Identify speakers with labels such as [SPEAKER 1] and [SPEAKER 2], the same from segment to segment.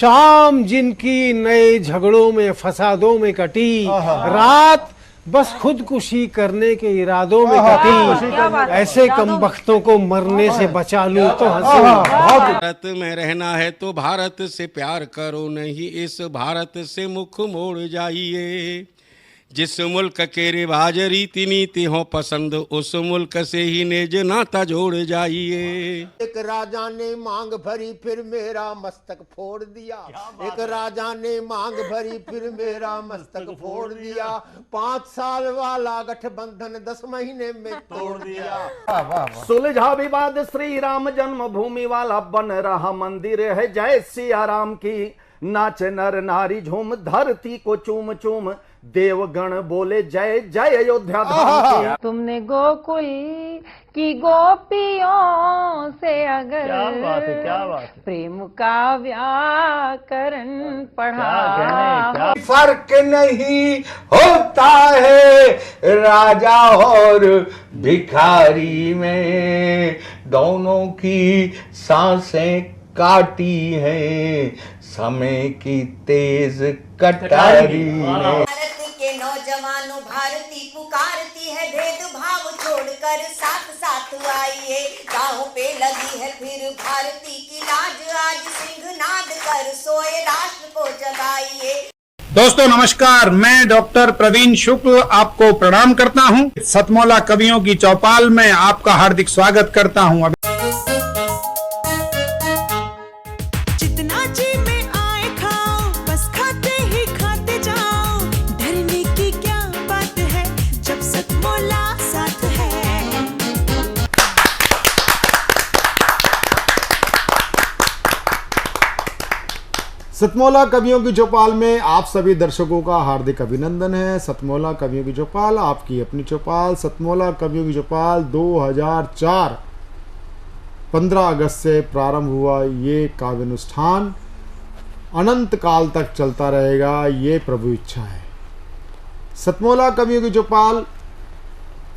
[SPEAKER 1] शाम जिनकी नए झगड़ों में फसादों में कटी, रात बस खुदकुशी करने के इरादों में कटी, ऐसे कमबख्तों को मरने से बचा लूं तो हंसूं।
[SPEAKER 2] भारत में रहना है तो भारत से प्यार करो, नहीं इस भारत से मुख मोड़ जाइए। जिस मुल्क के रिवाज रीति नीति हो पसंद, उस मुल्क से ही नेज नाता जोड़ जाइए।
[SPEAKER 3] एक राजा ने मांग भरी फिर मेरा मस्तक फोड़ दिया, एक राजा ने मांग भरी फिर मेरा मस्तक फोड़ दिया। 5 साल वाला गठबंधन 10 महीने में तोड़ दिया।
[SPEAKER 4] सुलझा विवाद श्री राम जन्मभूमि वाला, बन रहा मंदिर है जय सिया राम की। नाच नर नारी झूम धरती को चूम चूम, देवगण बोले जय जय अयोध्या धाम की।
[SPEAKER 5] तुमने गोकुल की गोपियों से अगर
[SPEAKER 6] क्या बात है।
[SPEAKER 5] प्रेम का व्याकरण पढ़ा,
[SPEAKER 3] फर्क नहीं होता है राजा और भिखारी में, दोनों की सांसें काटी हैं समय की तेज कटारी ने।
[SPEAKER 7] भारत के नौजवानों भारती पुकारती है, भेदभाव छोड़कर साथ साथ आइए। गाँव पे लगी है फिर भारती की लाज, आज सिंहनाद कर सोए राष्ट्र को जगाइए।
[SPEAKER 6] दोस्तों नमस्कार, मैं डॉक्टर प्रवीण शुक्ल आपको प्रणाम करता हूं। सतमौला कवियों की चौपाल में आपका हार्दिक स्वागत करता हूं।
[SPEAKER 8] जितना जी में आए खाओ, बस खाते ही खाते जाओ। डरने की क्या बात है जब सतमौला साथ है।
[SPEAKER 9] सतमौला कवियों की चौपाल में आप सभी दर्शकों का हार्दिक अभिनंदन है। सतमौला कवियों की चौपाल आपकी अपनी चौपाल। सतमौला कवियों की चौपाल 2004 15 अगस्त से प्रारंभ हुआ ये काव्यानुष्ठान अनंत काल तक चलता रहेगा, ये प्रभु इच्छा है। सतमौला कवियों की चौपाल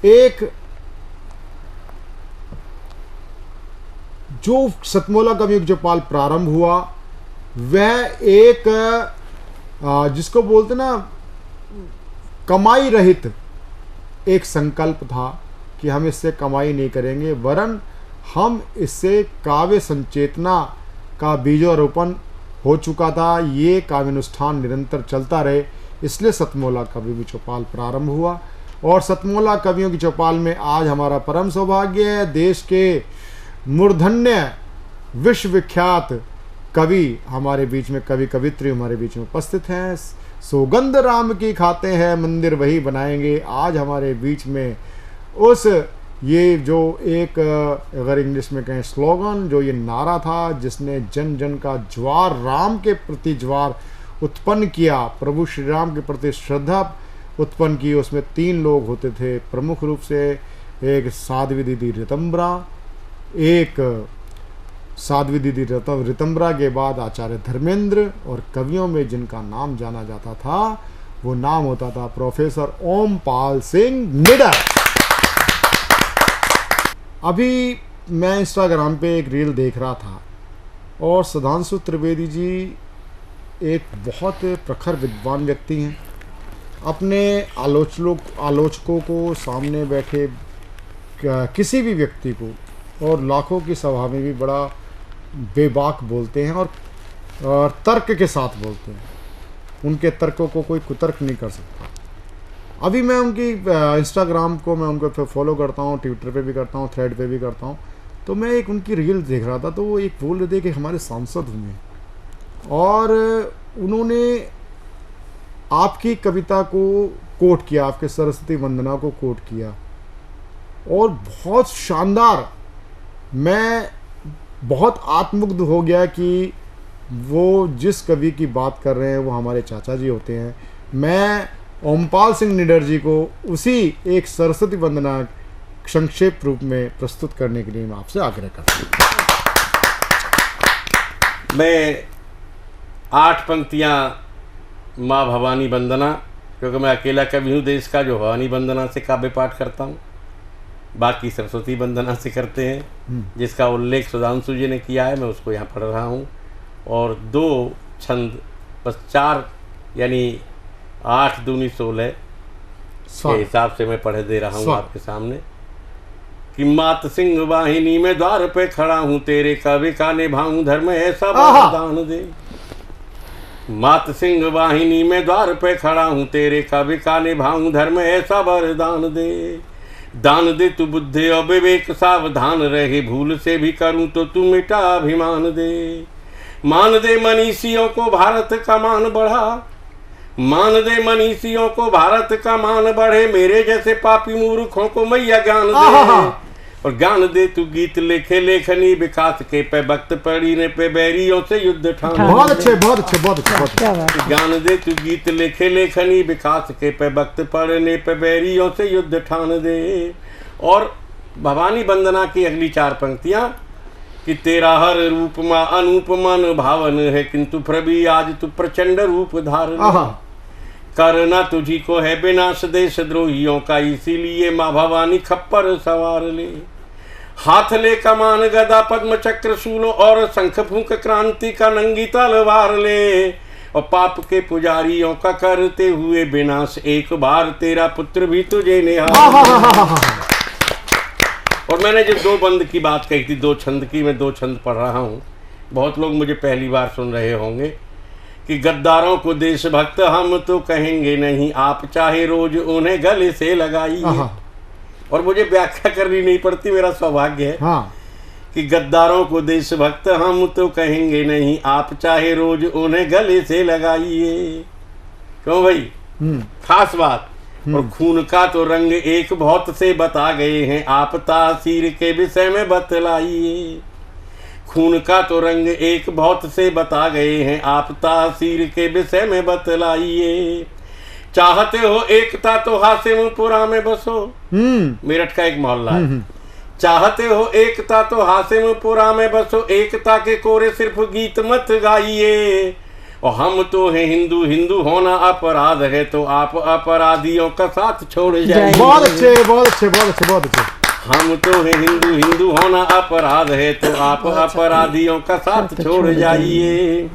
[SPEAKER 9] एक जो सतमौला कवियों की चौपाल प्रारंभ हुआ वह एक जिसको बोलते ना कमाई रहित एक संकल्प था कि हम इससे कमाई नहीं करेंगे, वरन हम इससे काव्य संचेतना का बीजारोपण हो चुका था। ये काव्यानुष्ठान निरंतर चलता रहे, इसलिए सतमौला कवियों की चौपाल प्रारंभ हुआ। और सतमौला कवियों की चौपाल में आज हमारा परम सौभाग्य है, देश के मूर्धन्य विश्वविख्यात कवि हमारे बीच में, कवि कवित्री हमारे बीच में उपस्थित हैं। सौगंध राम की खाते हैं मंदिर वही बनाएंगे। आज हमारे बीच में उस ये जो एक अगर इंग्लिश में कहें स्लोगन, जो ये नारा था जिसने जन जन का ज्वार, राम के प्रति ज्वार उत्पन्न किया, प्रभु श्री राम के प्रति श्रद्धा उत्पन्न की, उसमें 3 लोग होते थे प्रमुख रूप से। एक साध्वी दीदी रितंबरा, एक साध्वी दीदी रितंबरा के बाद आचार्य धर्मेंद्र, और कवियों में जिनका नाम जाना जाता था वो नाम होता था प्रोफेसर ओमपाल सिंह निडर। अभी मैं इंस्टाग्राम पे एक रील देख रहा था और सुधांशु त्रिवेदी जी एक बहुत प्रखर विद्वान व्यक्ति हैं। अपने आलोचकों को, सामने बैठे किसी भी व्यक्ति को और लाखों की सभा में भी बड़ा बेबाक बोलते हैं और तर्क के साथ बोलते हैं। उनके तर्कों को कोई कुतर्क नहीं कर सकता। अभी मैं उनकी इंस्टाग्राम को मैं उनको फॉलो करता हूँ, ट्विटर पे भी करता हूँ, थ्रेड पे भी करता हूँ। तो मैं एक उनकी रील देख रहा था, तो वो एक बोल रहे थे कि हमारे सांसद हुए और उन्होंने आपकी कविता को कोट किया, आपके सरस्वती वंदना को कोट किया और बहुत शानदार। मैं बहुत आत्ममुग्ध हो गया कि वो जिस कवि की बात कर रहे हैं वो हमारे चाचा जी होते हैं। मैं ओमपाल सिंह निडर जी को उसी एक सरस्वती वंदना संक्षेप रूप में प्रस्तुत करने के लिए मैं आपसे आग्रह करता हूँ।
[SPEAKER 2] मैं 8 पंक्तियाँ माँ भवानी वंदना, क्योंकि मैं अकेला कवि हूँ देश का जो भवानी वंदना से काव्य पाठ करता हूँ, बाकी सरस्वती वंदना से करते हैं, जिसका उल्लेख सुधांशु जी ने किया है, मैं उसको यहाँ पढ़ रहा हूँ। और 2 छंद, बस 4 यानी 8 दूनी 16 के हिसाब से मैं पढ़ दे रहा हूँ आपके सामने कि मात सिंह वाहिनी में द्वार पे खड़ा हूँ, तेरे कवि का निभाऊं धर्म ऐसा वरदान दे। मात सिंह वाहिनी में द्वार पे खड़ा हूँ, तेरे कवि का निभाऊं धर्म ऐसा वरदान दे। दान दे तू बुद्धि और विवेक, सावधान रहे भूल से भी करूं तो तू मिटा अभिमान दे। मान दे मनीषियों को भारत का मान बढ़ा, मान दे मनीषियों को भारत का मान बढ़े, मेरे जैसे पापी मूर्खों को मैया ज्ञान दे। और ज्ञान दे तू गीत लिखे लेखनी, विकास के पे वक्त पढ़ीने पे बैरियों से युद्ध ठान।
[SPEAKER 9] बहुत अच्छे, बहुत अच्छे, बहुत अच्छे।
[SPEAKER 2] ज्ञान दे तू गीत लिखे लेखनी, विकास के पे वक्त पढ़ने पे बैरियों से युद्ध ठान दे। और भवानी वंदना की अगली 4 पंक्तियां कि तेरा हर रूप माँ अनूप मन भावन है, किंतु प्रभु आज तू प्रचंड रूप धारण। करना तुझी को है विनाश देश द्रोहियों का, इसीलिए माँ भवानी खप्पर सवार ले। हाथ ले कमान गदा पद्म चक्र शूल और शंख फूंक क्रांति का नंगी तलवार ले। और पाप के पुजारियों का करते हुए विनाश, एक बार तेरा पुत्र भी तुझे निहार। और मैंने जब 2 बंद की बात कही थी, 2 छंद की, मैं 2 छंद पढ़ रहा हूँ। बहुत लोग मुझे पहली बार सुन रहे होंगे कि गद्दारों को देशभक्त हम तो कहेंगे नहीं, आप चाहे रोज उन्हें गले से लगाइए। और मुझे व्याख्या करनी नहीं पड़ती, मेरा सौभाग्य है। कि गद्दारों को देशभक्त हम तो कहेंगे नहीं, आप चाहे रोज उन्हें गले से लगाइए। क्यों भाई? खास बात। और खून का तो रंग एक बहुत से बता गए हैं, आप तासीर के विषय में बतलाइए। खून का तो रंग एक बहुत से बता गए हैं, आप तासीर के विषय में बतलाइए। चाहते हो एकता तो हासिमपुरा में बसो, मेरठ का एक मोहल्ला है। चाहते हो एकता तो हासिमपुरा में बसो, एकता के कोरे सिर्फ गीत मत गाइए। और हम तो हैं हिंदू, हिंदू होना अपराध है, तो आप अपराधियों का साथ छोड़ जाइए।
[SPEAKER 9] बहुत अच्छे, बहुत अच्छे, बहुत अच्छे, बहुत अच्छे।
[SPEAKER 2] हम तो हैं हिंदू, हिंदू होना अपराध है, तो आप अपराधियों का साथ छोड़ जाइए।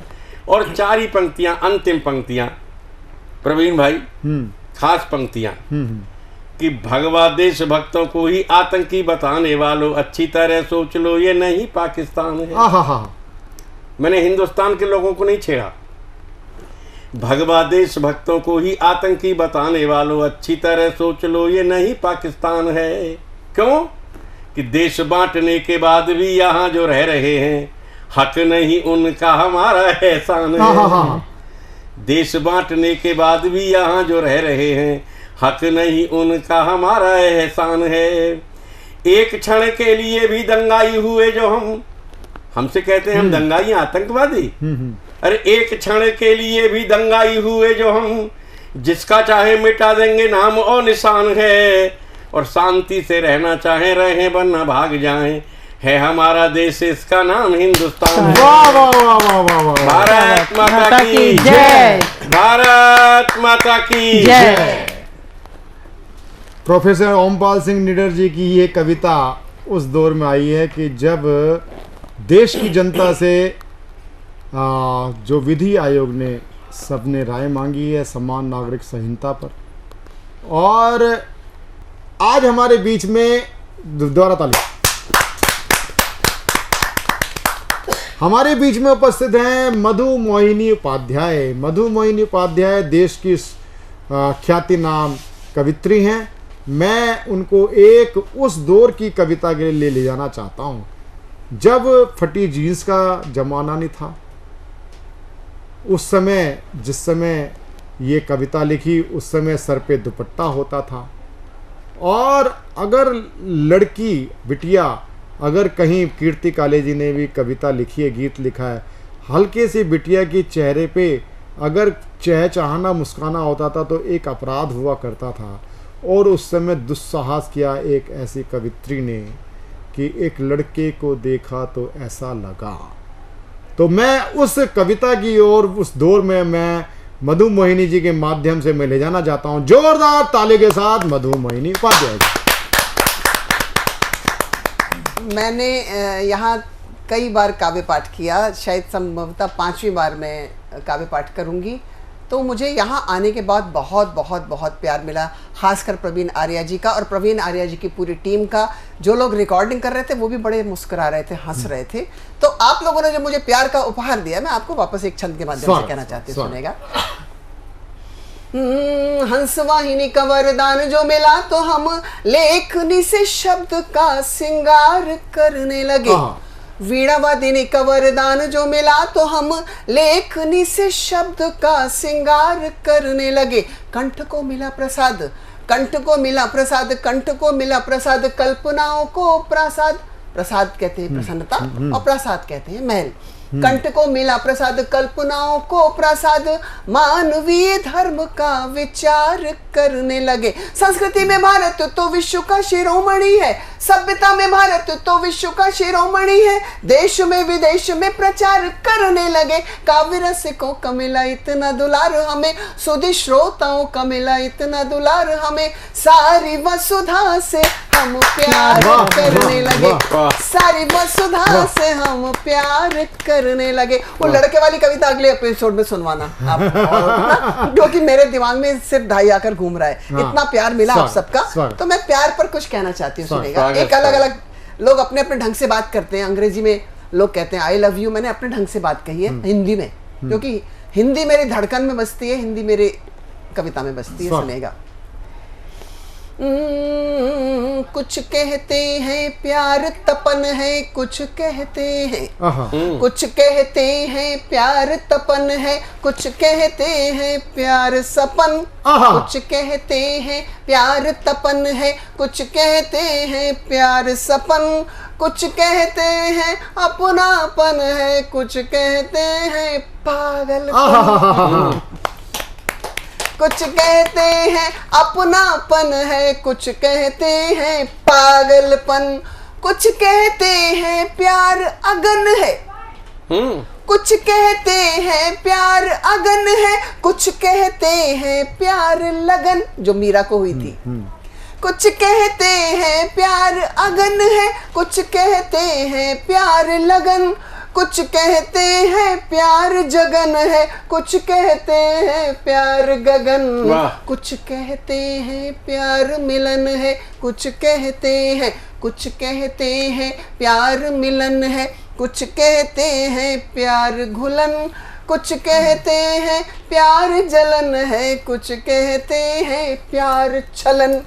[SPEAKER 2] और 4 ही पंक्तियां, अंतिम पंक्तियां प्रवीण भाई, खास पंक्तियां कि भगवा देश भक्तों को ही आतंकी बताने वालों, अच्छी तरह सोच लो ये नहीं पाकिस्तान है। मैंने हिंदुस्तान के लोगों को नहीं छेड़ा। भगवा देश भक्तों को ही आतंकी बताने वालों, अच्छी तरह सोच लो ये नहीं पाकिस्तान है। क्यों? कि देश बांटने के बाद भी यहाँ जो रह रहे हैं, हक नहीं उनका हमारा एहसान है। देश बांटने के बाद भी यहाँ जो रह रहे हैं, हक नहीं उनका हमारा एहसान है। एक क्षण के लिए भी दंगाई हुए जो हमसे कहते हैं हम दंगाई आतंकवादी। अरे एक क्षण के लिए भी दंगाई हुए जो हम, जिसका चाहे मिटा देंगे नाम और निशान है। और शांति से रहना चाहे रहें वरना भाग जाएं, है हमारा देश, इसका नाम हिंदुस्तान है।
[SPEAKER 9] वाह वाह वाह वाह वाह वाह।
[SPEAKER 2] भारत माता की जय, भारत माता की जय।
[SPEAKER 9] प्रोफेसर ओमपाल सिंह निडर जी की ये कविता उस दौर में आई है कि जब देश की जनता से जो विधि आयोग ने सबने राय मांगी है समान नागरिक संहिता पर, और आज हमारे बीच में दोबारा ताली, हमारे बीच में उपस्थित हैं मधु मोहिनी उपाध्याय। मधु मोहिनी उपाध्याय देश की ख्याति नाम कवित्री हैं। मैं उनको एक उस दौर की कविता के लिए ले जाना चाहता हूँ जब फटी जीन्स का जमाना नहीं था। उस समय, जिस समय ये कविता लिखी, उस समय सर पे दुपट्टा होता था, और अगर लड़की बिटिया, अगर कहीं कीर्ति काले जी ने भी कविता लिखी है, गीत लिखा है, हल्के सी बिटिया की चेहरे पे अगर चहचहाना मुस्काना होता था तो एक अपराध हुआ करता था। और उस समय दुस्साहस किया एक ऐसी कवित्री ने कि एक लड़के को देखा तो ऐसा लगा। तो मैं उस कविता की ओर उस दौर में मैं मधु मोहिनी जी के माध्यम से मैं ले जाना चाहता हूं। जोरदार ताली के साथ मधु मोहिनी उपाध्याय।
[SPEAKER 10] मैंने यहाँ कई बार काव्य पाठ किया, शायद संभवतः 5वीं बार मैं काव्य पाठ करूंगी। तो मुझे यहाँ आने के बाद बहुत बहुत बहुत प्यार मिला, खासकर प्रवीण आर्या जी का और प्रवीण आर्या जी की पूरी टीम का। जो लोग रिकॉर्डिंग कर रहे थे वो भी बड़े मुस्कुरा रहे थे, हंस रहे थे। तो आप लोगों ने जो मुझे प्यार का उपहार दिया, मैं आपको वापस एक छंद के माध्यम से कहना चाहती हूँ, सुनेगा। हंस वाहिनी का वरदान जो मिला तो हम लेखनी से शब्द का सिंगार करने लगे। वीणा वादिनी का वरदान जो मिला तो हम लेखनी से शब्द का सिंगार करने लगे। कंठ को मिला प्रसाद, कंठ को मिला प्रसाद, कंठ को मिला प्रसाद, कल्पनाओं को प्रसाद। प्रसाद कहते हैं प्रसन्नता और प्रसाद कहते हैं महल। कंठ को मिला प्रसाद, कल्पनाओं को प्रसाद, मानवीय धर्म का विचार करने लगे। संस्कृति में भारत तो विश्व का शिरोमणि है, सभ्यता में भारत तो विश्व का शिरोमणि है। देश में विदेश में प्रचार करने लगे। काव्य रसिकों का मिला इतना दुलार हमें, सुधी श्रोताओं का मिला इतना दुलार हमें। सारी वसुधा से हम प्यार करने लगे, सारी वसुधा से हम प्यार करने लगे। वो लड़के वाली कविता अगले एपिसोड में सुनवाना आप, क्योंकि मेरे दिमाग में सिर्फ ढाई आकर घूम रहा है। इतना प्यार मिला आप सबका, तो मैं प्यार पर कुछ कहना चाहती हूँ, सुनेगा। एक अलग अलग लोग अपने अपने ढंग से बात करते हैं। अंग्रेजी में लोग कहते हैं आई लव यू, मैंने अपने ढंग से बात कही है हिंदी में, क्योंकि हिंदी मेरी धड़कन में बसती है, हिंदी मेरी कविता में बसती है, सुनेगा। कुछ कहते हैं प्यार तपन है, कुछ कहते हैं, कुछ कहते हैं प्यार तपन है, कुछ कहते हैं प्यार सपन। कुछ कहते हैं प्यार तपन है, कुछ कहते हैं प्यार सपन। कुछ कहते हैं अपनापन है, कुछ कहते हैं पागलपन। कुछ कहते हैं अपनापन है, कुछ कहते हैं पागलपन। कुछ कहते हैं प्यार अगन है, कुछ कहते हैं प्यार अगन है, कुछ कहते हैं प्यार लगन, जो मीरा को हुई थी। कुछ कहते हैं प्यार अगन है, कुछ कहते हैं प्यार लगन। कुछ कहते हैं प्यार जगन है, कुछ कहते हैं प्यार गगन। कुछ कहते हैं प्यार मिलन है, कुछ कहते हैं, कुछ कहते हैं प्यार मिलन है, कुछ कहते हैं प्यार घुलन। कुछ कहते हैं प्यार जलन है, कुछ कहते हैं प्यार छलन।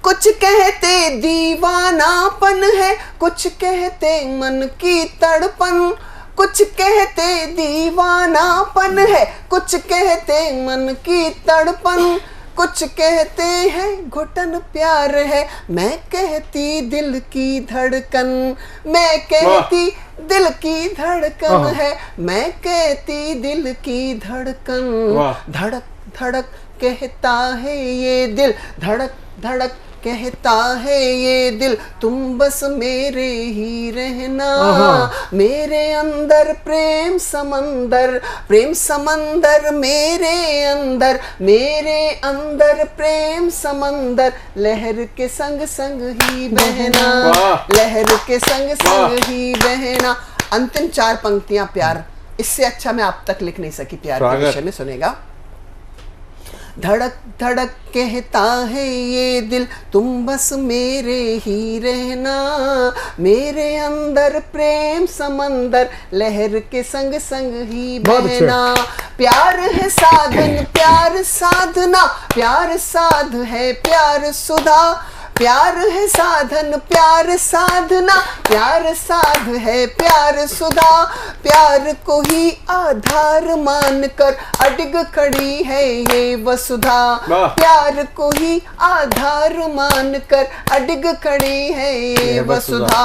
[SPEAKER 10] कुछ कहते दीवानापन है, कुछ कहते मन की तड़पन। कुछ कहते दीवानापन है, कुछ कहते मन की तड़पन। कुछ कहते हैं घुटन प्यार है, मैं कहती दिल की धड़कन। मैं कहती दिल की धड़कन है, मैं कहती दिल की धड़कन। धड़क धड़क कहता है ये दिल, धड़क धड़क कहता है ये दिल, तुम बस मेरे ही रहना। मेरे अंदर प्रेम समंदर, प्रेम समंदर मेरे अंदर, मेरे अंदर प्रेम समंदर। लहर के संग संग ही बहना, लहर के संग संग ही बहना। अंतिम 4 पंक्तियां प्यार, इससे अच्छा मैं आप तक लिख नहीं सकी प्यार के विषय में, सुनेगा। धड़क धड़क कहता है ये दिल, तुम बस मेरे ही रहना। मेरे अंदर प्रेम समंदर, लहर के संग संग ही बहना। प्यार है साधन, प्यार साधना, प्यार साध है प्यार सुधा। प्यार है साधन, प्यार साधना, प्यार साध है प्यार सुधा। प्यार को ही आधार मानकर अडिग खड़ी है ये वसुधा। प्यार को ही आधार मानकर अडिग खड़ी है ये वसुधा।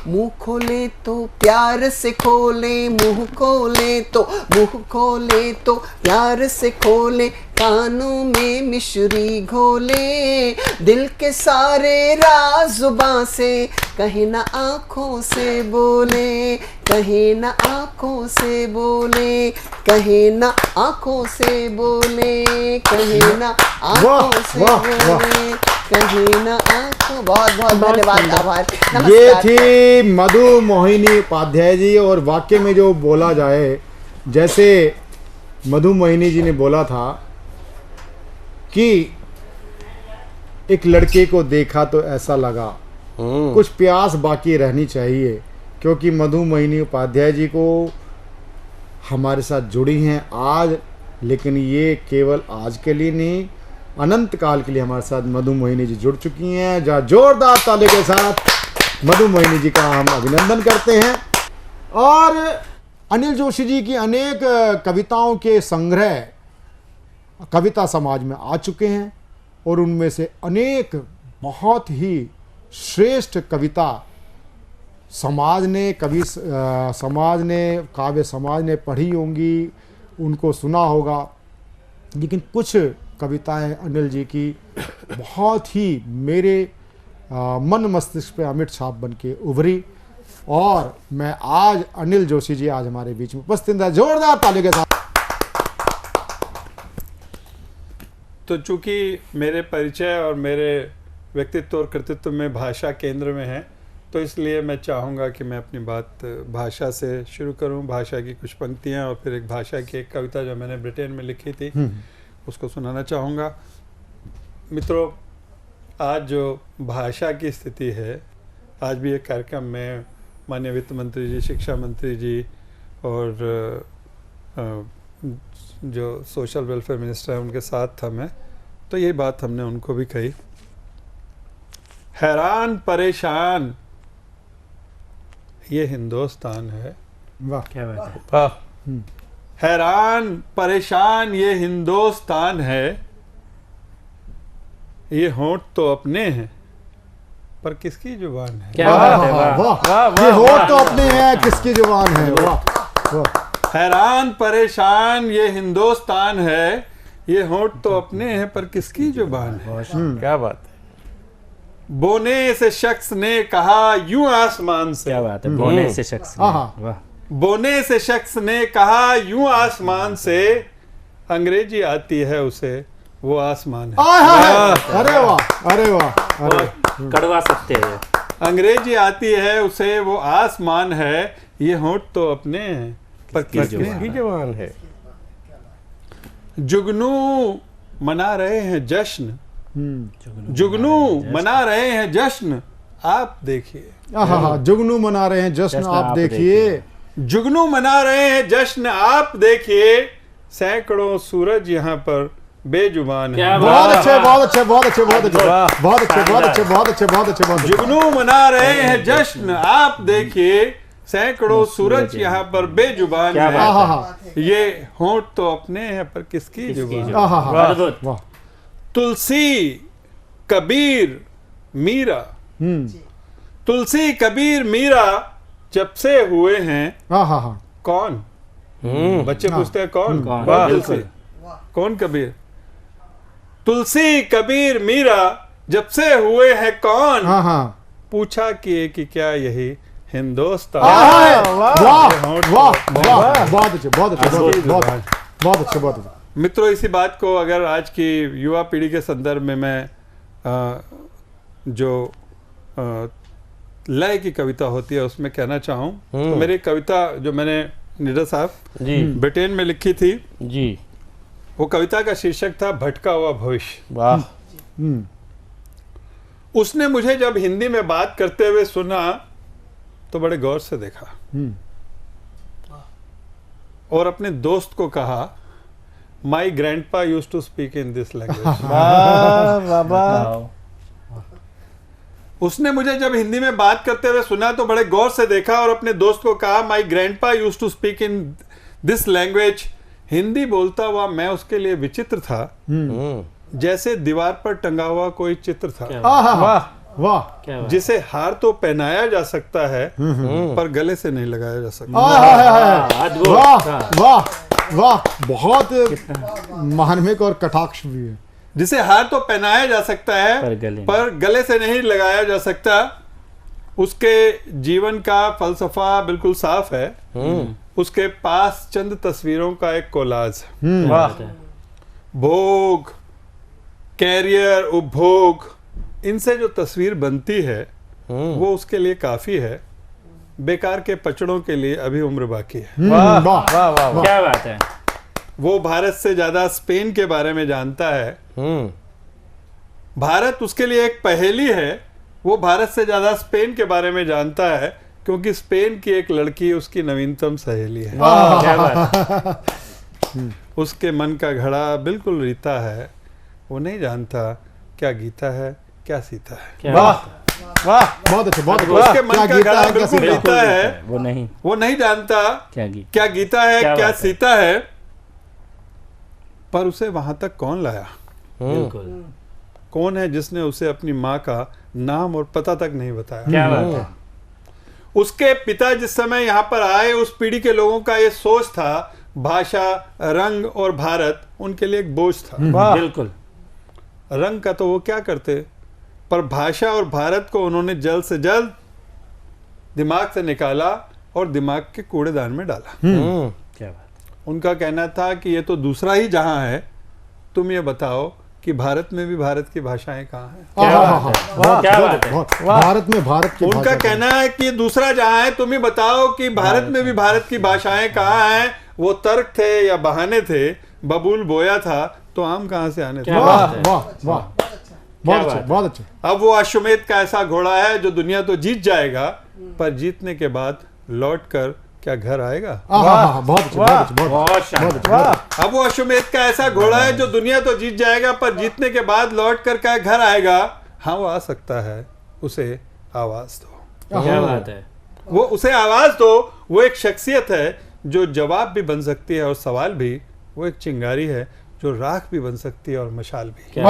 [SPEAKER 10] मुंह खोले तो प्यार से खोले, मुंह खोले तो, मुंह खोले तो प्यार से खोले। कानों में मिश्री घोले, दिल के सारे राज जुबां से कहीं ना आंखों से बोले, कहीं ना आंखों से बोले, कहीं ना आंखों से बोले, कहीं ना आंखों से बोले, कहीं ना आंखों। बहुत बहुत धन्यवाद, आभार,
[SPEAKER 9] ये
[SPEAKER 10] नमस्कार।
[SPEAKER 9] थी मधु मोहिनी उपाध्याय जी। और वाक्य में जो बोला जाए, जैसे मधु मोहिनी जी ने बोला था कि एक लड़के को देखा तो ऐसा लगा, कुछ प्यास बाकी रहनी चाहिए, क्योंकि मधु मोहिनी उपाध्याय जी को हमारे साथ जुड़ी हैं आज, लेकिन ये केवल आज के लिए नहीं, अनंत काल के लिए हमारे साथ मधु मोहिनी जी जुड़ चुकी हैं। जहाँ जोरदार ताली के साथ मधु मोहिनी जी का हम अभिनंदन करते हैं। और अनिल जोशी जी की अनेक कविताओं के संग्रह कविता समाज में आ चुके हैं, और उनमें से अनेक बहुत ही श्रेष्ठ कविता समाज ने काव्य समाज ने पढ़ी होंगी, उनको सुना होगा, लेकिन कुछ कविताएं अनिल जी की बहुत ही मेरे मन मस्तिष्क पे अमिट छाप बन के उभरी। और मैं आज अनिल जोशी जी आज हमारे बीच में उपस्थित है, जोरदार ताली के साथ।
[SPEAKER 11] तो चूंकि मेरे परिचय और मेरे व्यक्तित्व और कृतित्व में भाषा केंद्र में है, तो इसलिए मैं चाहूँगा कि मैं अपनी बात भाषा से शुरू करूँ। भाषा की कुछ पंक्तियाँ और फिर एक भाषा की एक कविता जो मैंने ब्रिटेन में लिखी थी उसको सुनाना चाहूँगा। मित्रों, आज जो भाषा की स्थिति है, आज भी एक कार्यक्रम में माननीय वित्त मंत्री जी, शिक्षा मंत्री जी और जो सोशल वेलफेयर मिनिस्टर हैं उनके साथ था मैं, तो ये बात हमने उनको भी कही। हैरान परेशान ये हिंदुस्तान है।
[SPEAKER 9] वाह,
[SPEAKER 11] क्या बात है, वाह। हैरान परेशान ये हिंदुस्तान है, ये होंठ तो अपने हैं पर किसकी जुबान है।
[SPEAKER 9] क्या बात है, वाह, ये होंठ तो अपने हैं, किसकी जुबान है। वाह।
[SPEAKER 11] हैरान परेशान ये हिंदुस्तान है, ये होंठ तो अपने हैं पर किसकी जुबान है। क्या बात है। बोने से शख्स ने कहा यूं आसमान से।
[SPEAKER 12] क्या बात है, बोने से शख्स ने, वाह।
[SPEAKER 11] बोने से शख्स ने कहा यूं आसमान से, अंग्रेजी आती है उसे वो आसमान है।
[SPEAKER 9] अरे वाह, अरे वाह,
[SPEAKER 12] कड़वा सकते हैं।
[SPEAKER 11] अंग्रेजी आती है उसे वो आसमान है, ये होंठ तो अपने हैं पर किसकी जुबान है। जुगनू मना रहे हैं जश्न, जुगनू मना रहे हैं जश्न, आप देखिए।
[SPEAKER 9] जुगनू मना रहे हैं जश्न, आप देखिए।
[SPEAKER 11] जुगनू मना रहे हैं जश्न, आप देखिए, सैकड़ों सूरज यहाँ पर बेजुबान है।
[SPEAKER 9] बहुत अच्छे, बहुत अच्छे, बहुत अच्छे, बहुत अच्छे, बहुत अच्छे, बहुत अच्छे, बहुत अच्छे, बहुत अच्छे, बहुत अच्छे।
[SPEAKER 11] जुगनू मना रहे हैं जश्न, आप देखिए, सैकड़ों सूरज यहाँ पर बेजुबान है, ये होंठ तो अपने हैं पर किसकी जुबान। तुलसी कबीर मीरा, तुलसी कबीर मीरा जब से हुए हैं कौन। बच्चे पूछते हैं कौन, तुलसी कौन कबीर। तुलसी कबीर मीरा जब से हुए हैं कौन, पूछा कि क्या यही हिंदुस्तान।
[SPEAKER 9] वाह वाह वाह, बहुत अच्छे, बहुत अच्छे, बहुत अच्छे, बहुत अच्छे।
[SPEAKER 11] मित्रों, इसी बात को अगर आज की युवा पीढ़ी के संदर्भ में मैं जो लय की कविता होती है उसमें कहना चाहूँ, तो मेरी कविता जो मैंने निडर साहब ब्रिटेन में लिखी थी
[SPEAKER 12] जी,
[SPEAKER 11] वो कविता का शीर्षक था भटका हुआ भविष्य।
[SPEAKER 12] वाह।
[SPEAKER 11] उसने मुझे जब हिंदी में बात करते हुए सुना तो बड़े गौर से देखा और अपने दोस्त को कहा, my grandpa used to speak in this language. उसने मुझे जब हिंदी में बात करते हुए सुना तो बड़े गौर से देखा और अपने दोस्त को कहा, my grandpa used to speak in this language. Hindi बोलता हुआ मैं उसके लिए विचित्र था, जैसे दीवार पर टंगा हुआ कोई चित्र था।
[SPEAKER 9] वाह वाह,
[SPEAKER 11] जिसे हार तो पहनाया जा सकता है पर गले से नहीं लगाया जा सकता।
[SPEAKER 9] वाह वाह, वाह, बहुत मार्मिक और कटाक्ष भी है।
[SPEAKER 11] जिसे हार तो पहनाया जा सकता है पर गले से नहीं लगाया जा सकता। उसके जीवन का फलसफा बिल्कुल साफ है। उसके पास चंद तस्वीरों का एक कोलाज है। भोग, कैरियर, उपभोग, इनसे जो तस्वीर बनती है वो उसके लिए काफी है। बेकार के पचड़ों के लिए अभी उम्र बाकी है।
[SPEAKER 12] वाह वाह वाह, क्या बात है।
[SPEAKER 11] वो भारत से ज्यादा स्पेन के बारे में जानता है। भारत उसके लिए एक पहेली है। वो भारत से ज्यादा स्पेन के बारे में जानता है क्योंकि स्पेन की एक लड़की उसकी नवीनतम सहेली है।
[SPEAKER 12] क्या बात।
[SPEAKER 11] उसके मन का घड़ा बिल्कुल रीता है। वो नहीं जानता क्या गीता है क्या सीता है।
[SPEAKER 12] वाह
[SPEAKER 9] वाह, बहुत अच्छा, बहुत अच्छा।
[SPEAKER 11] उसके मन का घड़ा बिल्कुल रीता है।
[SPEAKER 12] वो नहीं
[SPEAKER 11] जानता क्या गीता है क्या सीता है। पर उसे वहां तक कौन लाया?
[SPEAKER 12] बिल्कुल।
[SPEAKER 11] कौन है जिसने उसे अपनी माँ का नाम और पता तक नहीं बताया?
[SPEAKER 12] क्या बात है।
[SPEAKER 11] उसके पिता जिस समय यहाँ पर आए उस पीढ़ी के लोगों का ये सोच था भाषा, रंग और भारत उनके लिए एक बोझ था।
[SPEAKER 12] बिल्कुल।
[SPEAKER 11] रंग का तो वो क्या करते, पर भाषा और भारत को उन्होंने जल्द से जल्द दिमाग से निकाला और दिमाग के कूड़ेदान में डाला।
[SPEAKER 12] क्या बात।
[SPEAKER 11] उनका कहना था कि ये तो दूसरा ही जहां है, तुम ये बताओ कि भारत में भी भारत की भाषाएं कहाँ हैं?
[SPEAKER 9] भारत में भारत की
[SPEAKER 11] उनका कहना है कि दूसरा जहां है, तुम ही बताओ कि भारत में भी भारत की भाषाएं कहाँ हैं। वो तर्क थे या बहाने थे? बबूल बोया था तो आम कहाँ से आने थे?
[SPEAKER 9] वाह वाह वाह, बहुत अच्छे, बहुत अच्छे।
[SPEAKER 11] अब वो अश्वमेध का ऐसा घोड़ा है जो दुनिया तो जीत जाएगा पर जीतने के बाद लौट कर क्या घर आएगा? अब वो अश्वमेध का ऐसा घोड़ा है जो दुनिया तो जीत जाएगा पर जीतने के बाद लौट कर क्या घर आएगा? हाँ, वो आ सकता है, उसे आवाज दो।
[SPEAKER 12] क्या बात है।
[SPEAKER 11] वो उसे आवाज दो। वो एक शख्सियत है जो जवाब भी बन सकती है और सवाल भी। वो एक चिंगारी है जो राख भी बन सकती है और मशाल भी।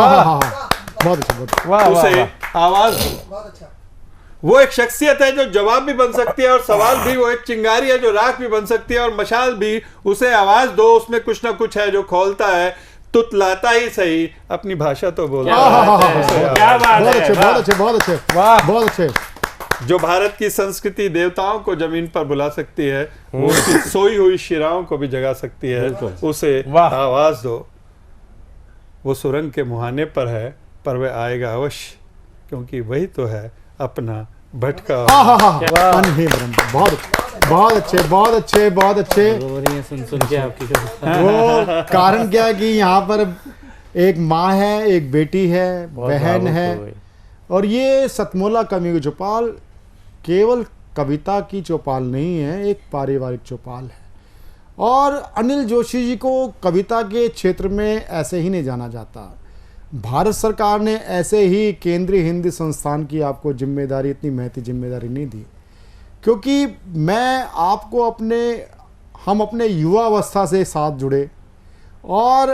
[SPEAKER 11] उसे आवाज दो। वो एक शख्सियत है जो जवाब भी बन सकती है और सवाल भी। वो एक चिंगारी है जो राख भी बन सकती है और मशाल भी। उसे आवाज दो। उसमें कुछ ना कुछ है जो खोलता है, तुतलाता ही सही, अपनी भाषा तो बोलता है।
[SPEAKER 12] क्या बात है।
[SPEAKER 9] बहुत अच्छे, बहुत अच्छे, बहुत अच्छे, बहुत अच्छे।
[SPEAKER 11] जो भारत की संस्कृति देवताओं को जमीन पर बुला सकती है, वो उसकी सोई हुई शिराओं को भी जगा सकती है। उसे आवाज दो। वो सुरंग के मुहाने पर है पर वह आएगा अवश्य, क्योंकि वही तो है अपना भटका।
[SPEAKER 9] बहुत बहुत अच्छे, बहुत अच्छे, बहुत अच्छे।
[SPEAKER 12] सुन के आपकी
[SPEAKER 9] वो कारण क्या है कि यहाँ पर एक माँ है, एक बेटी है, बहन है। और ये सतमोला कवि चौपाल केवल कविता की चौपाल नहीं है, एक पारिवारिक चौपाल है। और अनिल जोशी जी को कविता के क्षेत्र में ऐसे ही नहीं जाना जाता। भारत सरकार ने ऐसे ही केंद्रीय हिंदी संस्थान की आपको जिम्मेदारी, इतनी महती जिम्मेदारी नहीं दी, क्योंकि मैं आपको हम अपने युवावस्था से साथ जुड़े। और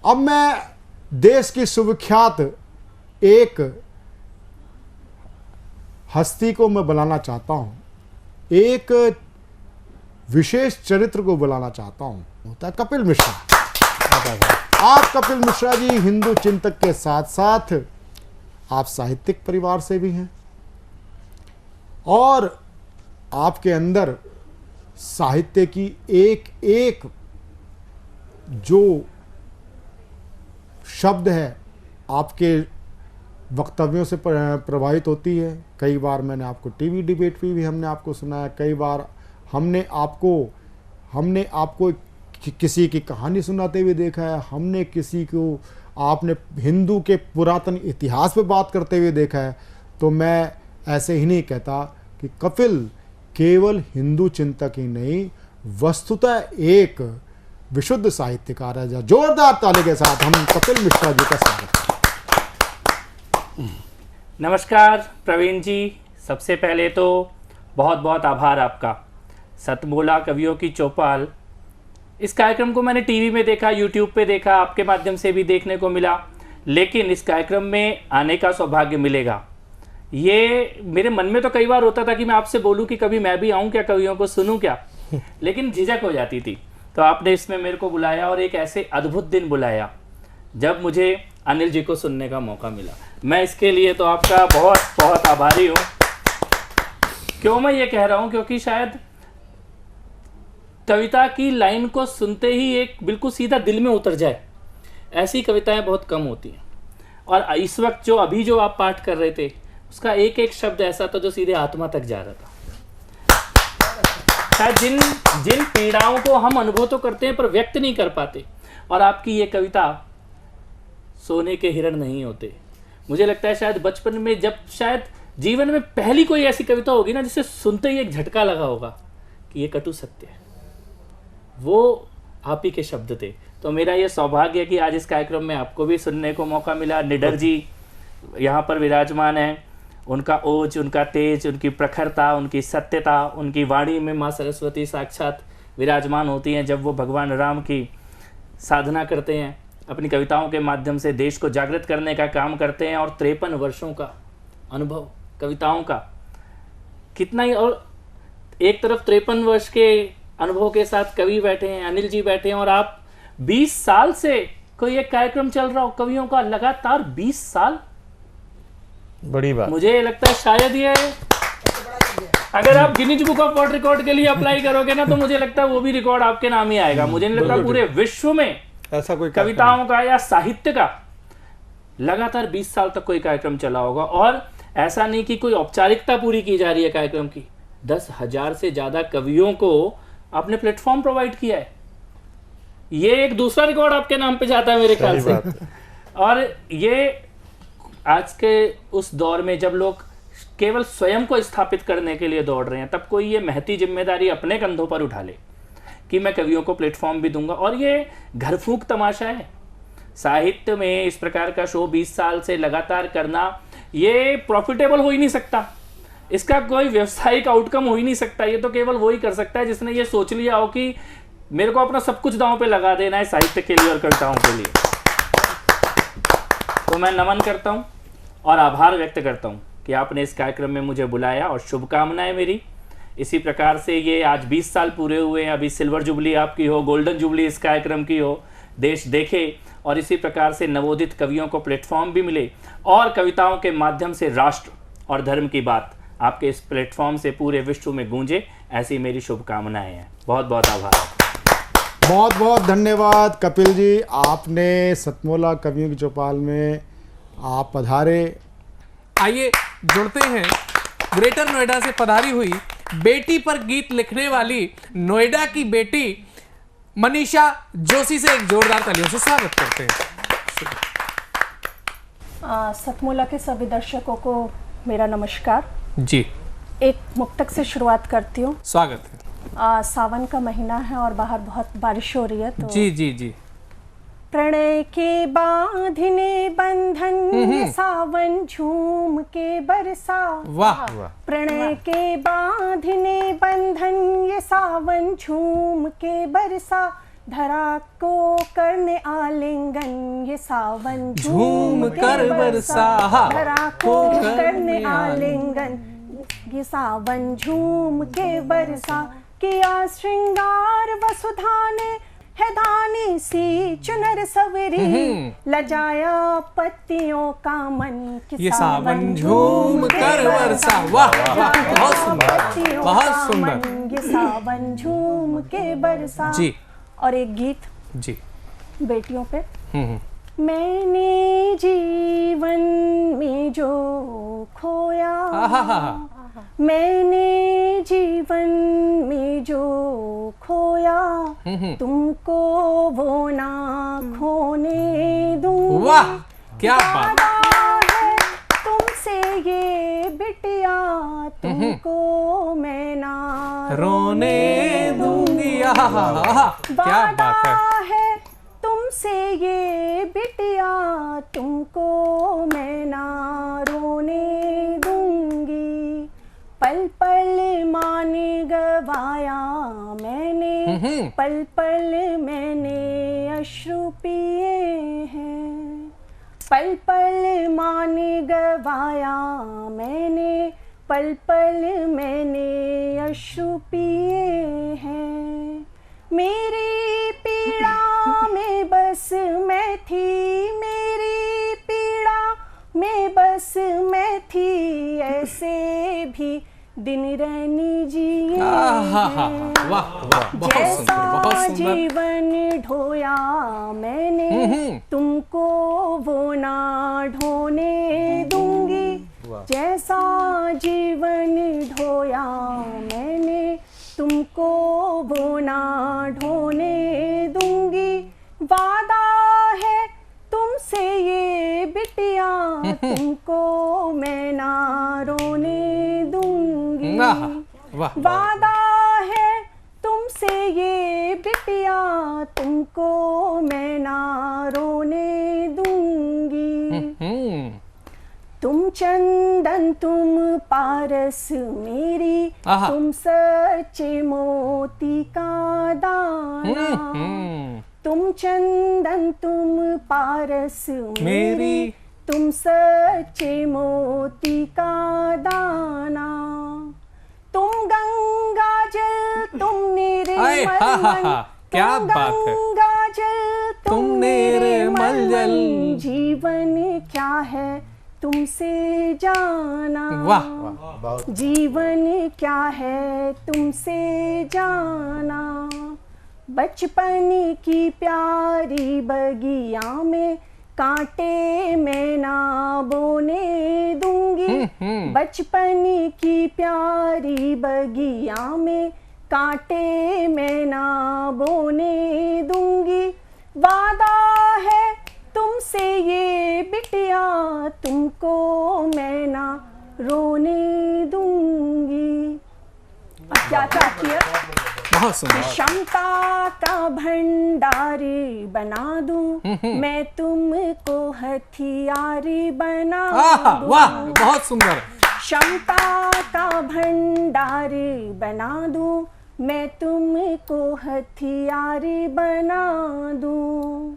[SPEAKER 9] अब मैं देश की सुविख्यात एक हस्ती को मैं बुलाना चाहता हूँ, एक विशेष चरित्र को बुलाना चाहता हूँ। होता है कपिल मिश्रा। आप कपिल मिश्रा जी हिंदू चिंतक के साथ साथ आप साहित्यिक परिवार से भी हैं और आपके अंदर साहित्य की एक एक जो शब्द है आपके वक्तव्यों से प्रभावित होती है। कई बार मैंने आपको टीवी डिबेट पे भी हमने आपको सुनाया, कई बार हमने आपको किसी की कहानी सुनाते हुए देखा है, हमने किसी को आपने हिंदू के पुरातन इतिहास पे बात करते हुए देखा है। तो मैं ऐसे ही नहीं कहता कि कपिल केवल हिंदू चिंतक ही नहीं, वस्तुतः एक विशुद्ध साहित्यकार है। जोरदार ताली के साथ हम कपिल मिश्रा जी का स्वागत।
[SPEAKER 12] नमस्कार प्रवीण जी, सबसे पहले तो बहुत बहुत आभार आपका। सतमोला कवियों की चौपाल, इस कार्यक्रम को मैंने टीवी में देखा, यूट्यूब पे देखा, आपके माध्यम से भी देखने को मिला, लेकिन इस कार्यक्रम में आने का सौभाग्य मिलेगा ये मेरे मन में तो कई बार होता था कि मैं आपसे बोलूं कि कभी मैं भी आऊं क्या, कवियों को सुनूं क्या, लेकिन झिझक हो जाती थी। तो आपने इसमें मेरे को बुलाया और एक ऐसे अद्भुत दिन बुलाया जब मुझे अनिल जी को सुनने का मौका मिला। मैं इसके लिए तो आपका बहुत बहुत आभारी हूँ। क्यों मैं ये कह रहा हूँ, क्योंकि शायद कविता की लाइन को सुनते ही एक बिल्कुल सीधा दिल में उतर जाए, ऐसी कविताएं बहुत कम होती हैं। और इस वक्त जो आप पाठ कर रहे थे, उसका एक एक शब्द ऐसा था जो सीधे आत्मा तक जा रहा था। शायद जिन पीड़ाओं को हम अनुभव तो करते हैं पर व्यक्त नहीं कर पाते, और आपकी ये कविता सोने के हिरण नहीं होते। मुझे लगता है शायद बचपन में, जब शायद जीवन में पहली कोई ऐसी कविता होगी ना जिसे सुनते ही एक झटका लगा होगा कि ये कटु सत्य है, वो आप ही के शब्द थे। तो मेरा ये सौभाग्य है कि आज इस कार्यक्रम में आपको भी सुनने को मौका मिला। निडर जी यहाँ पर विराजमान हैं, उनका ओज, उनका तेज, उनकी प्रखरता, उनकी सत्यता, उनकी वाणी में माँ सरस्वती साक्षात विराजमान होती हैं जब वो भगवान राम की साधना करते हैं, अपनी कविताओं के माध्यम से देश को जागृत करने का काम करते हैं। और 53 वर्षों का अनुभव कविताओं का, कितना ही। और एक तरफ 53 वर्ष के अनुभव के साथ कवि बैठे हैं, अनिल जी बैठे हैं, और आप 20 साल से कोई एक कार्यक्रम चल रहा हो कवियों का, लगातार 20 साल,
[SPEAKER 11] बड़ी बात।
[SPEAKER 12] मुझे लगता है शायद ये, अगर आप Guinness book of world record के लिए अप्लाई करोगे ना, तो मुझे लगता है वो भी रिकॉर्ड आपके नाम ही आएगा। मुझे नहीं लगता पूरे विश्व में
[SPEAKER 11] ऐसा कोई
[SPEAKER 12] कविताओं का या साहित्य का लगातार 20 साल तक कोई कार्यक्रम चला होगा। और ऐसा नहीं कि कोई औपचारिकता पूरी की जा रही है कार्यक्रम की, 10,000 से ज्यादा कवियों को आपने प्लेटफॉर्म प्रोवाइड किया है। ये एक दूसरा रिकॉर्ड आपके नाम पे जाता है मेरे ख्याल से। और ये आज के उस दौर में जब लोग केवल स्वयं को स्थापित करने के लिए दौड़ रहे हैं, तब कोई ये महती जिम्मेदारी अपने कंधों पर उठा ले कि मैं कवियों को प्लेटफॉर्म भी दूंगा। और ये घर फूंक तमाशा है साहित्य में, इस प्रकार का शो 20 साल से लगातार करना, ये प्रॉफिटेबल हो ही नहीं सकता, इसका कोई व्यवसायिक आउटकम हो ही नहीं सकता। ये तो केवल वो ही कर सकता है जिसने ये सोच लिया हो कि मेरे को अपना सब कुछ दांव पे लगा देना है साहित्य के लिए और कविताओं के लिए। तो मैं नमन करता हूं और आभार व्यक्त करता हूं कि आपने इस कार्यक्रम में मुझे बुलाया, और शुभकामनाएं मेरी इसी प्रकार से ये आज 20 साल पूरे हुए हैं, अभी सिल्वर जुबली आपकी हो, गोल्डन जुबली इस कार्यक्रम की हो, देश देखे, और इसी प्रकार से नवोदित कवियों को प्लेटफॉर्म भी मिले, और कविताओं के माध्यम से राष्ट्र और धर्म की बात आपके इस प्लेटफॉर्म से पूरे विश्व में गूंजे, ऐसी मेरी शुभकामनाएं हैं। बहुत बहुत आभार।
[SPEAKER 9] बहुत बहुत धन्यवाद कपिल जी, आपने सतमोला कवियों की चौपाल में आप पधारे।
[SPEAKER 13] आइए जुड़ते हैं ग्रेटर नोएडा से पधारी हुई बेटी पर गीत लिखने वाली नोएडा की बेटी मनीषा जोशी से एक जोरदार तालियों से स्वागत करते हैं।
[SPEAKER 14] सतमोला के सभी दर्शकों को मेरा नमस्कार
[SPEAKER 13] जी।
[SPEAKER 14] एक मुक्तक से शुरुआत करती हूँ।
[SPEAKER 13] स्वागत है।
[SPEAKER 14] सावन का महीना है और बाहर बहुत बारिश हो रही है, तो
[SPEAKER 13] जी जी जी।
[SPEAKER 14] प्रणय के बांधने बंधन सावन झूम के बरसा,
[SPEAKER 13] वाह।
[SPEAKER 14] प्रणय के बांधने बंधन ये सावन झूम के बरसा, धरा को करने आलिंगन ये सावन झूम कर बरसा, धरा को करने आलिंगन ये सावन झूम के बरसा, किया श्रृंगार वसुधा ने है धानी सी चुनर सवरी, लजाया पत्तियों का मन
[SPEAKER 13] ये सावन झूम कर बरसा। वाह वाह, बहुत सुंदर, बहुत सुंदर।
[SPEAKER 14] ये सावन झूम के बरसा
[SPEAKER 13] जी।
[SPEAKER 14] और एक गीत
[SPEAKER 13] जी
[SPEAKER 14] बेटियों पे। मैंने जीवन में जो खोया, मैंने जीवन में जो खोया, तुमको वो ना खोने दूंगी।
[SPEAKER 13] वाह क्या बात
[SPEAKER 14] है तुमसे ये बिटिया, तुमको मैं ना
[SPEAKER 13] रोने दूंगी। क्या बात
[SPEAKER 14] है तुमसे ये बिटिया, तुमको मैं ना रोने दूंगी। पल पल मान गवाया मैंने, पल पल मैंने अश्रु पिए हैं, पल पल मान गवाया मैंने, पल पल मैंने अश्रु पिए हैं। मेरी भी दिन रैनी जिए
[SPEAKER 13] वाह वाह, बहुत
[SPEAKER 14] जैसा
[SPEAKER 13] सुंदर, बहुत सुंदर।
[SPEAKER 14] जीवन ढोया मैंने तुमको वो ना ढोने दूंगी, जैसा जीवन ढोया मैंने तुमको वो ना ढोने दूंगी। वादा है तुमसे ये बिटिया तुमको मैं ना रोने दूंगी। वादा है तुमसे ये बिटिया तुमको मैं ना रोने दूंगी। तुम चंदन तुम पारस मेरी, तुम सच्चे मोती का दाना। तुम चंदन तुम पारस मेरी, तुम सच्चे मोती का दाना। तुम गंगा जल तुम निर्मल मन,
[SPEAKER 13] क्या बात है,
[SPEAKER 14] गंगा जल तुम निर्मल जल। जीवन क्या है तुमसे जाना,
[SPEAKER 13] वाह,
[SPEAKER 14] जीवन क्या है तुमसे जाना। बचपन की प्यारी बगिया में कांटे मैं ना बोने दूंगी। बचपन की प्यारी बगिया में कांटे मैं ना बोने दूंगी। वादा है तुमसे ये बिटिया तुमको मैं ना रोने दूंगी। क्या किया?
[SPEAKER 13] बहुत सुंदर।
[SPEAKER 14] क्षमता का भंडारी बना दूं मैं तुमको हथियारी बना दूं।
[SPEAKER 13] वाह, बहुत सुंदर।
[SPEAKER 14] क्षमता का भंडारी बना दूं मैं तुमको हथियारी बना दूं।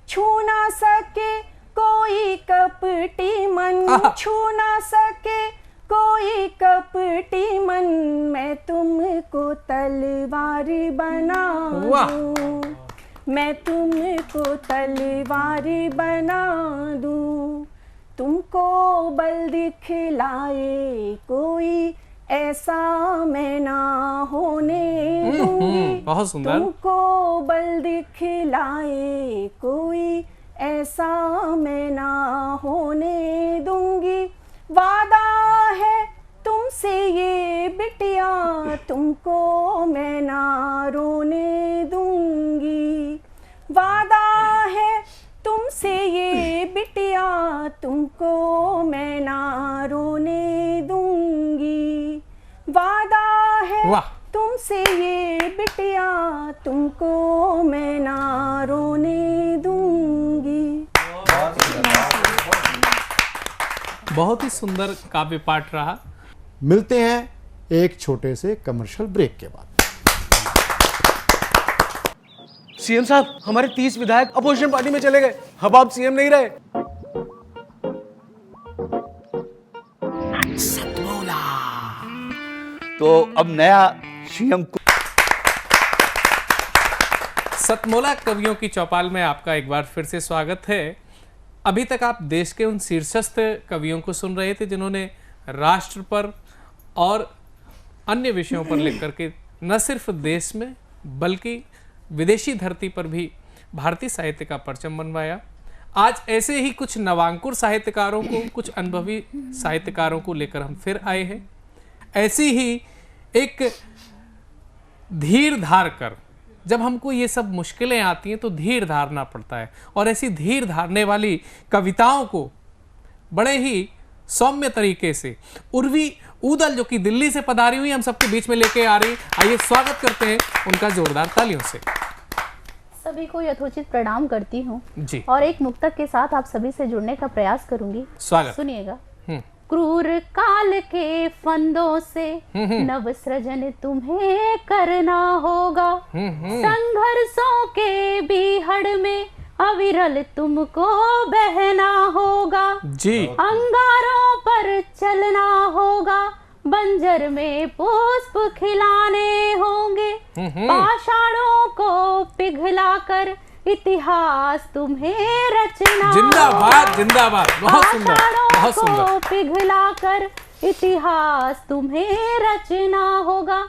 [SPEAKER 14] छू ना सके कोई कपटी मन, छू ना सके कोई कपटी मन, मैं तुमको तलवारी बना दूं। मैं तुमको तलवारी बना दूं। तुमको बल दिखलाए कोई ऐसा मैं ना होने दूंगी।
[SPEAKER 13] बहुत सुंदर।
[SPEAKER 14] तुमको बल दिखलाए कोई ऐसा मैं ना होने दूंगी। वादा है तुमसे ये बिटिया तुमको मैं ना रोने दूंगी। वादा है तुमसे ये बिटिया तुमको मैं ना रोने दूंगी। वादा है तुमसे ये बिटिया तुमको मैं ना रोने दूंगी।
[SPEAKER 13] बहुत ही सुंदर काव्य पाठ रहा।
[SPEAKER 9] मिलते हैं एक छोटे से कमर्शियल ब्रेक के बाद।
[SPEAKER 15] सीएम साहब, हमारे 30 विधायक अपोजिशन पार्टी में चले गए, अब आप सीएम नहीं रहे।
[SPEAKER 16] सतमौला तो अब नया सीएम
[SPEAKER 13] सतमौला कवियों की चौपाल में आपका एक बार फिर से स्वागत है। अभी तक आप देश के उन शीर्षस्थ कवियों को सुन रहे थे जिन्होंने राष्ट्र पर और अन्य विषयों पर लिख करके न सिर्फ देश में बल्कि विदेशी धरती पर भी भारतीय साहित्य का परचम बनवाया। आज ऐसे ही कुछ नवांकुर साहित्यकारों को, कुछ अनुभवी साहित्यकारों को लेकर हम फिर आए हैं। ऐसी ही एक धीर धार कर, जब हमको ये सब मुश्किलें आती हैं तो धीर धारना पड़ता है, और ऐसी धीर धारने वाली कविताओं को बड़े ही सौम्य तरीके से उर्वी ऊदल, जो कि दिल्ली से पधारी हुई, हम सबके बीच में लेके आ रही। आइए स्वागत करते हैं उनका जोरदार तालियों से।
[SPEAKER 17] सभी को यथोचित प्रणाम करती हूँ
[SPEAKER 13] जी,
[SPEAKER 17] और एक मुक्तक के साथ आप सभी से जुड़ने का प्रयास करूंगी।
[SPEAKER 13] स्वागत।
[SPEAKER 17] सुनिएगा। क्रूर काल के फंदों से नव सृजन तुम्हें करना होगा, संघर्षों के बीहड़ में अविरल तुमको बहना होगा
[SPEAKER 13] जी।
[SPEAKER 17] अंगारों पर चलना होगा, बंजर में पुष्प खिलाने होंगे, पाषाणों को पिघलाकर इतिहास तुम्हें रचना।
[SPEAKER 13] जिंदाबाद जिंदाबाद, बहुत सुंदर बहुत सुंदर।
[SPEAKER 17] पिघलाकर इतिहास तुम्हें रचना होगा।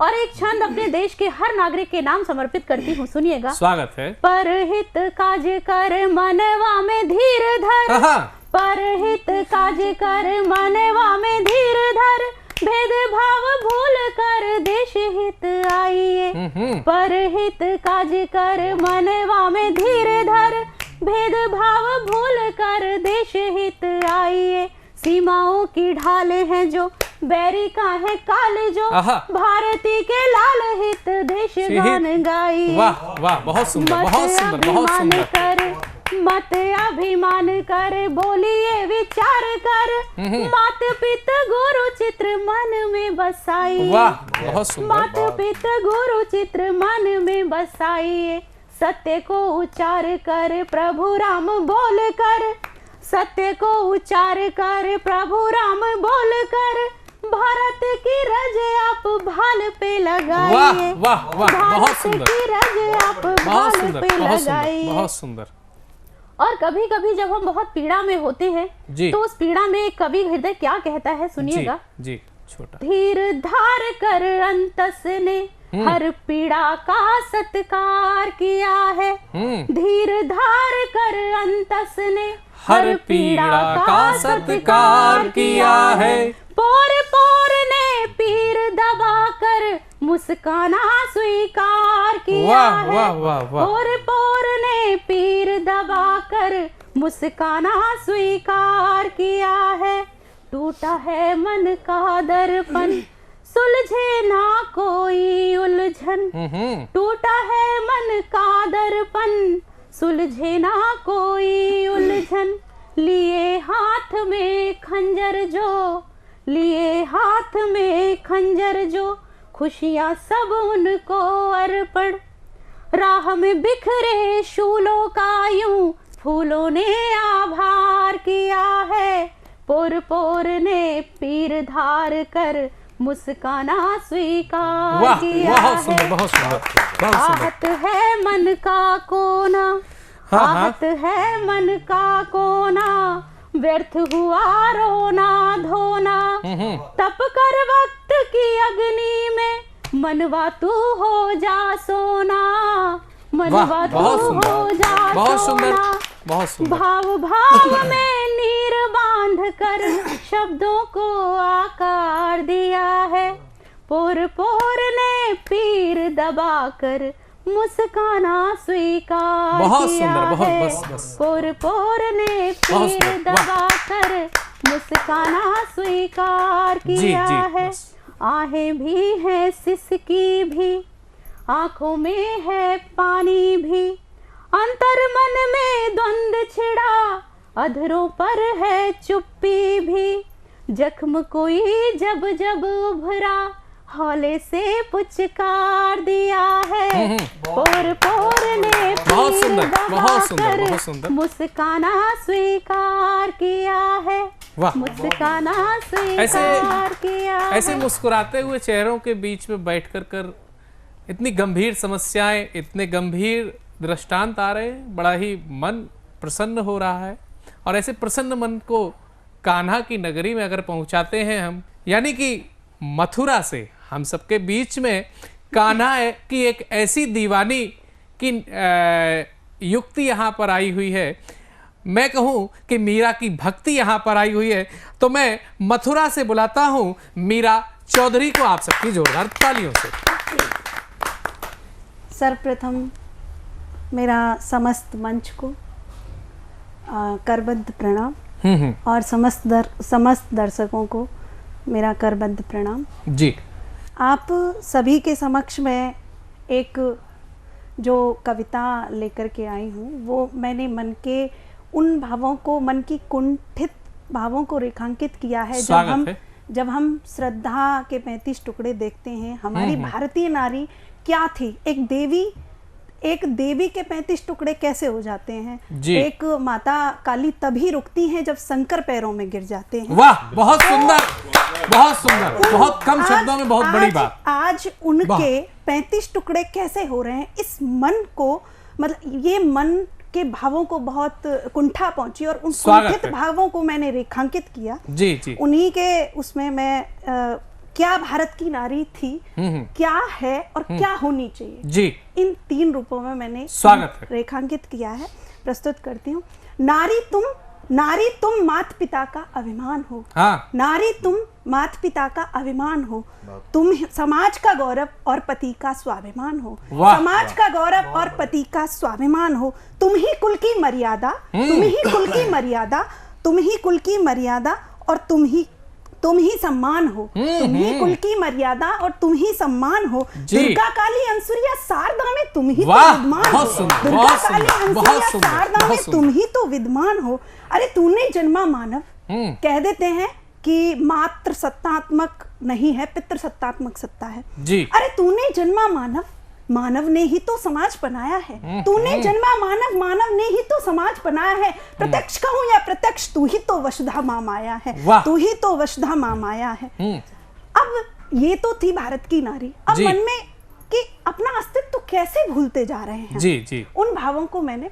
[SPEAKER 17] और एक छंद अपने देश के हर नागरिक के नाम समर्पित करती हूँ, सुनिएगा।
[SPEAKER 13] स्वागत है।
[SPEAKER 17] परहित काज कर मनवा में धीर धर, परहित काज कर मनवा में धीर धर, भेदभाव भूल कर देश हित आइए। परहित काज कर मनवा में धीर धर, भेदभाव भूल कर देश हित आइए। सीमाओं की ढाल है जो बैरी का है काल जो, भारती के लाल हित देश गान गाइए।
[SPEAKER 13] वाह वाह, बहुत सुंदर, बहुत सुंदर, बहुत सुंदर।
[SPEAKER 17] मत अभिमान कर बोलिए विचार कर, मात पित गुरु चित्र मन में बसाइए।
[SPEAKER 13] वाह, बहुत सुंदर।
[SPEAKER 17] मात पित गुरु चित्र मन में बसाइए। सत्य को उच्चार कर प्रभु राम बोल कर, सत्य को उच्चार कर प्रभु राम बोल कर, भारत की रज आप भाल पे लगाइए।
[SPEAKER 13] वाह वाह वाह, बहुत सुंदर।
[SPEAKER 17] भारत की रज आप भाल पे लगाइए।
[SPEAKER 13] बहुत सुंदर।
[SPEAKER 17] और कभी कभी जब हम बहुत पीड़ा में होते हैं तो उस पीड़ा में कवि हृदय क्या कहता है, सुनिएगा।
[SPEAKER 13] जी, छोटा।
[SPEAKER 17] धीर धार कर अंतस ने हर पीड़ा का सत्कार किया है। धीर धार कर अंतस ने
[SPEAKER 13] हर पीड़ा का सत्कार किया है।
[SPEAKER 17] पोर पोर ने पीर दबा कर मुस्काना स्वीकार किया है।
[SPEAKER 13] वाह वाह वाह।
[SPEAKER 17] पोर पोर ने पीर दबा कर मुस्काना स्वीकार किया है। टूटा है मन का दर्पण सुलझे ना कोई उलझन, टूटा है मन का दर्पण सुलझे ना कोई उलझन। लिए हाथ में खंजर जो, लिए हाथ में खंजर जो, खुशियां सब उनको अर्पण। राह में बिखरे शूलों का यूं फूलों ने आभार किया है। पोर पोर ने पीर धार कर मुस्काना स्वीकार किया है।
[SPEAKER 13] बहुत सुंदर।
[SPEAKER 17] आहत है मन का कोना, आहत है मन का कोना, व्यर्थ हुआ रोना धोना। तप कर वक्त की अग्नि में मनवा तू हो जा सोना, मनवा तू हो जा सोना। भाव भाव में नीर बांध कर शब्दों को आकार दिया है। पोर पोर ने पीर दबा कर मुस्काना स्वीकार किया है। पोर पोर ने पीर दबा कर मुस्काना स्वीकार किया है। आहें भी है सिसकी भी, आंखों में है पानी भी, अंतर मन में द्वंद छिड़ा, अधरों पर है चुप्पी भी। जख्म कोई जब जब उभरा, हौले से पुचकार दिया है। पोर पोर ने पीर दबा कर मुस्काना स्वीकार किया है। मुस्काना स्वीकार किया है।
[SPEAKER 13] ऐसे मुस्कुराते हुए चेहरों के बीच में बैठकर कर इतनी गंभीर समस्याएं, इतने गंभीर दृष्टांत आ रहे हैं, बड़ा ही मन प्रसन्न हो रहा है। और ऐसे प्रसन्न मन को कान्हा की नगरी में अगर पहुंचाते हैं हम, यानी कि मथुरा से हम सबके बीच में कान्हा की एक ऐसी दीवानी की युक्ति यहाँ पर आई हुई है, मैं कहूँ कि मीरा की भक्ति यहाँ पर आई हुई है। तो मैं मथुरा से बुलाता हूँ मीरा चौधरी को, आप सबकी जोरदार तालियों से।
[SPEAKER 14] सर्वप्रथम मेरा समस्त मंच को करबद्ध प्रणाम और समस्त दर्शकों को मेरा करबद्ध प्रणाम
[SPEAKER 13] जी।
[SPEAKER 14] आप सभी के समक्ष में एक जो कविता लेकर के आई हूँ, वो मैंने मन के उन भावों को, मन की कुंठित भावों को रेखांकित किया है। जब हम श्रद्धा के 35 टुकड़े देखते हैं, हमारी भारतीय नारी क्या थी, एक देवी के 35 टुकड़े कैसे हो जाते हैं। एक माता काली तभी रुकती हैं जब शंकर पैरों में गिर जाते हैं।
[SPEAKER 13] वाह, बहुत सुंदर, बहुत सुंदर, बहुत कम शब्दों में बहुत बड़ी बात।
[SPEAKER 14] आज उनके 35 टुकड़े कैसे हो रहे हैं, इस मन को, मतलब ये मन के भावों को बहुत कुंठा पहुंची और उन
[SPEAKER 13] स्वागत
[SPEAKER 14] कुंठित
[SPEAKER 13] है।
[SPEAKER 14] भावों को मैंने रेखांकित किया।
[SPEAKER 13] जी जी
[SPEAKER 14] उन्हीं के उसमें मैं क्या भारत की नारी थी, क्या है और क्या होनी चाहिए,
[SPEAKER 13] जी
[SPEAKER 14] इन 3 रूपों में मैंने
[SPEAKER 13] स्वागत है।
[SPEAKER 14] रेखांकित किया है। प्रस्तुत करती हूँ। नारी तुम माता पिता का अभिमान हो।
[SPEAKER 13] हाँ।
[SPEAKER 14] नारी तुम माता पिता का अभिमान हो, तुम समाज का गौरव और पति का स्वाभिमान हो।
[SPEAKER 13] वाह,
[SPEAKER 14] समाज का गौरव और पति का स्वाभिमान हो, तुम ही कुल की मर्यादा, तुम ही कुल की मर्यादा, तुम ही कुल की मर्यादा और तुम ही सम्मान हो। तुम ही कुल की मर्यादा और तुम ही सम्मान हो।
[SPEAKER 13] जी।
[SPEAKER 14] दुर्गा काली अंसुरिया शारदा में तुम ही तो
[SPEAKER 13] वाह,
[SPEAKER 14] विद्वान हो।
[SPEAKER 13] बहुत सुंदर,
[SPEAKER 14] दुर्गा
[SPEAKER 13] बहुत
[SPEAKER 14] काली
[SPEAKER 13] सुंदर, बहुत
[SPEAKER 14] अंसुरिया
[SPEAKER 13] सुंदर,
[SPEAKER 14] शारदा में
[SPEAKER 13] बहुत सुंदर।
[SPEAKER 14] तुम ही तो विद्वान हो। अरे तूने जन्मा मानव, कह देते हैं कि मात्र सत्तात्मक नहीं है, पितृ सत्तात्मक सत्ता है।
[SPEAKER 13] जी।
[SPEAKER 14] अरे तूने जन्मा मानव, मानव ने ही तो समाज बनाया है। तूने जन्मा मानव, मानव ने ही तो समाज बनाया है। प्रत्यक्ष कहूं या प्रत्यक्ष, तू ही तो वसुधा माँ माया है।
[SPEAKER 13] वाह।
[SPEAKER 14] तू ही तो वसुधा माँ माया है। अब ये तो थी भारत की नारी। अब
[SPEAKER 13] जी।
[SPEAKER 14] मन में कि अपना अस्तित्व कैसे भूलते जा रहे हैं।
[SPEAKER 13] जी जी
[SPEAKER 14] उन भावों को मैंने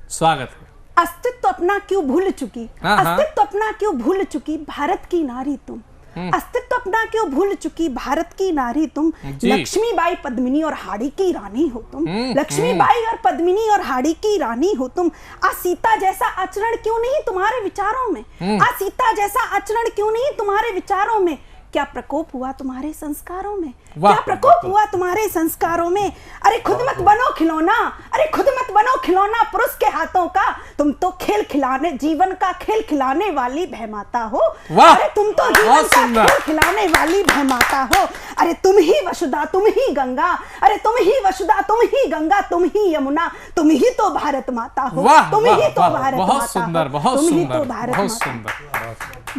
[SPEAKER 13] स्वागत है।
[SPEAKER 14] अस्तित्व अपना क्यों भूल चुकी,
[SPEAKER 13] हाँ, हाँ।
[SPEAKER 14] अस्तित्व अपना क्यों भूल चुकी भारत की नारी तुम। अस्तित्व अपना क्यों भूल चुकी भारत की नारी तुम।
[SPEAKER 13] जी।
[SPEAKER 14] लक्ष्मीबाई पद्मिनी और हाड़ी की रानी हो तुम। लक्ष्मीबाई और पद्मिनी और हाड़ी की रानी हो तुम। आ सीता जैसा आचरण क्यों नहीं तुम्हारे विचारों में। आ सीता जैसा आचरण क्यों नहीं तुम्हारे विचारों में। क्या प्रकोप हुआ तुम्हारे संस्कारों में,
[SPEAKER 13] वाह।
[SPEAKER 14] क्या प्रकोप हुआ तुम्हारे संस्कारों में। अरे खुद मत बनो खिलौना, अरे खुद मत बनो खिलौना पुरुष के हाथों का। तुम तो खेल खिलाने, जीवन का खेल खिलाने वाली भय माता हो।
[SPEAKER 13] वाह।
[SPEAKER 14] अरे तुम तो जीवन
[SPEAKER 13] बहुत
[SPEAKER 14] का
[SPEAKER 13] सुंदर।
[SPEAKER 14] खेल खिलाने वाली भय माता हो। अरे तुम ही वसुधा, तुम ही गंगा, अरे तुम ही वसुधा, तुम ही गंगा, तुम ही यमुना, तुम ही तो भारत माता हो।
[SPEAKER 13] वाह,
[SPEAKER 14] तुम
[SPEAKER 13] वाह,
[SPEAKER 14] ही तो
[SPEAKER 13] वाह,
[SPEAKER 14] भारत
[SPEAKER 13] बहुत
[SPEAKER 14] माता
[SPEAKER 13] सुंदर,
[SPEAKER 14] हो।
[SPEAKER 13] बहुत
[SPEAKER 14] तुम ही
[SPEAKER 13] सुंदर,
[SPEAKER 14] तो भारत
[SPEAKER 13] बहुत
[SPEAKER 14] माता।
[SPEAKER 13] सुंदर।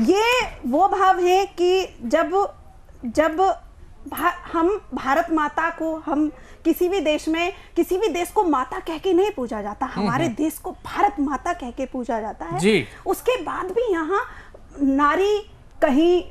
[SPEAKER 14] ये वो भाव है कि जब हम भारत माता को, हम किसी भी देश में, किसी भी देश को माता कह के नहीं पूजा जाता, हमारे देश को भारत माता कह के पूजा जाता है।
[SPEAKER 13] जी।
[SPEAKER 14] उसके बाद भी यहाँ नारी कहीं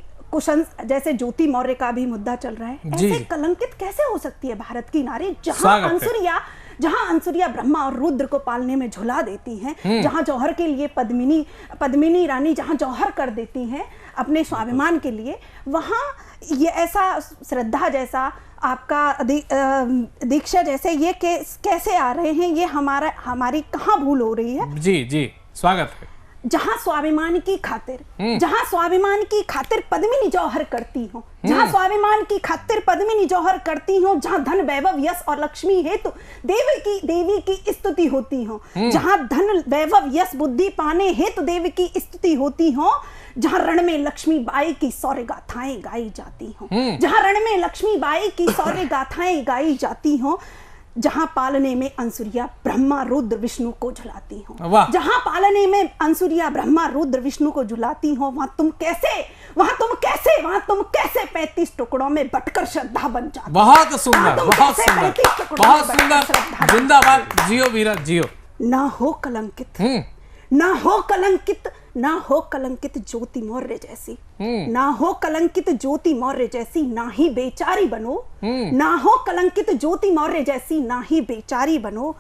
[SPEAKER 14] जैसे ज्योति मौर्य का भी मुद्दा चल रहा है,
[SPEAKER 13] जी।
[SPEAKER 14] ऐसे कलंकित कैसे हो सकती है भारत की नारी,
[SPEAKER 13] स्वागत है।
[SPEAKER 14] जहां अंसुरिया ब्रह्मा और रुद्र को पालने में झुला देती हैं, जहां जौहर के लिए पद्मिनी रानी जहां जौहर कर देती हैं अपने स्वाभिमान के लिए, वहां ये ऐसा श्रद्धा जैसा, आपका दीक्षा जैसे ये कैसे आ रहे हैं, ये हमारी कहाँ भूल हो रही है।
[SPEAKER 13] जी जी स्वागत है।
[SPEAKER 14] जहां स्वाभिमान की खातिर पद्मिनी जौहर करती हो, जहां स्वाभिमान की खातिर पद्मिनी जौहर करती हो, जहां धन वैभव यश और लक्ष्मी हेतु देवी की स्तुति होती हो, जहां धन वैभव यश बुद्धि पाने हेतु देवी की स्तुति होती हो, जहां रण में लक्ष्मीबाई की शौर्य गाथाएं गाई जाती हो, जहां रण में लक्ष्मीबाई की शौर्य गाथाएं गाई जाती हो, जहां पालने में अंसुरिया ब्रह्मा रुद्र विष्णु को झुलाती हो, जहां पालने में अंसुरिया ब्रह्मा रुद्र विष्णु को झुलाती हो, वहां तुम कैसे 35 टुकड़ों में बटकर श्रद्धा बन जाती।
[SPEAKER 13] बहुत सुंदर, बहुत सुंदर, बहुत सुंदर। जिंदाबाद, जियो वीरा जियो।
[SPEAKER 14] ना हो कलंकित, ना हो कलंकित ज्योति मौर्य जैसी, ना हो कलंकित ज्योति मौर्य जैसी, ना ही बेचारी बनो, ना हो कलंकित ज्योति मौर्य जैसी, ना ही बेचारी बनो।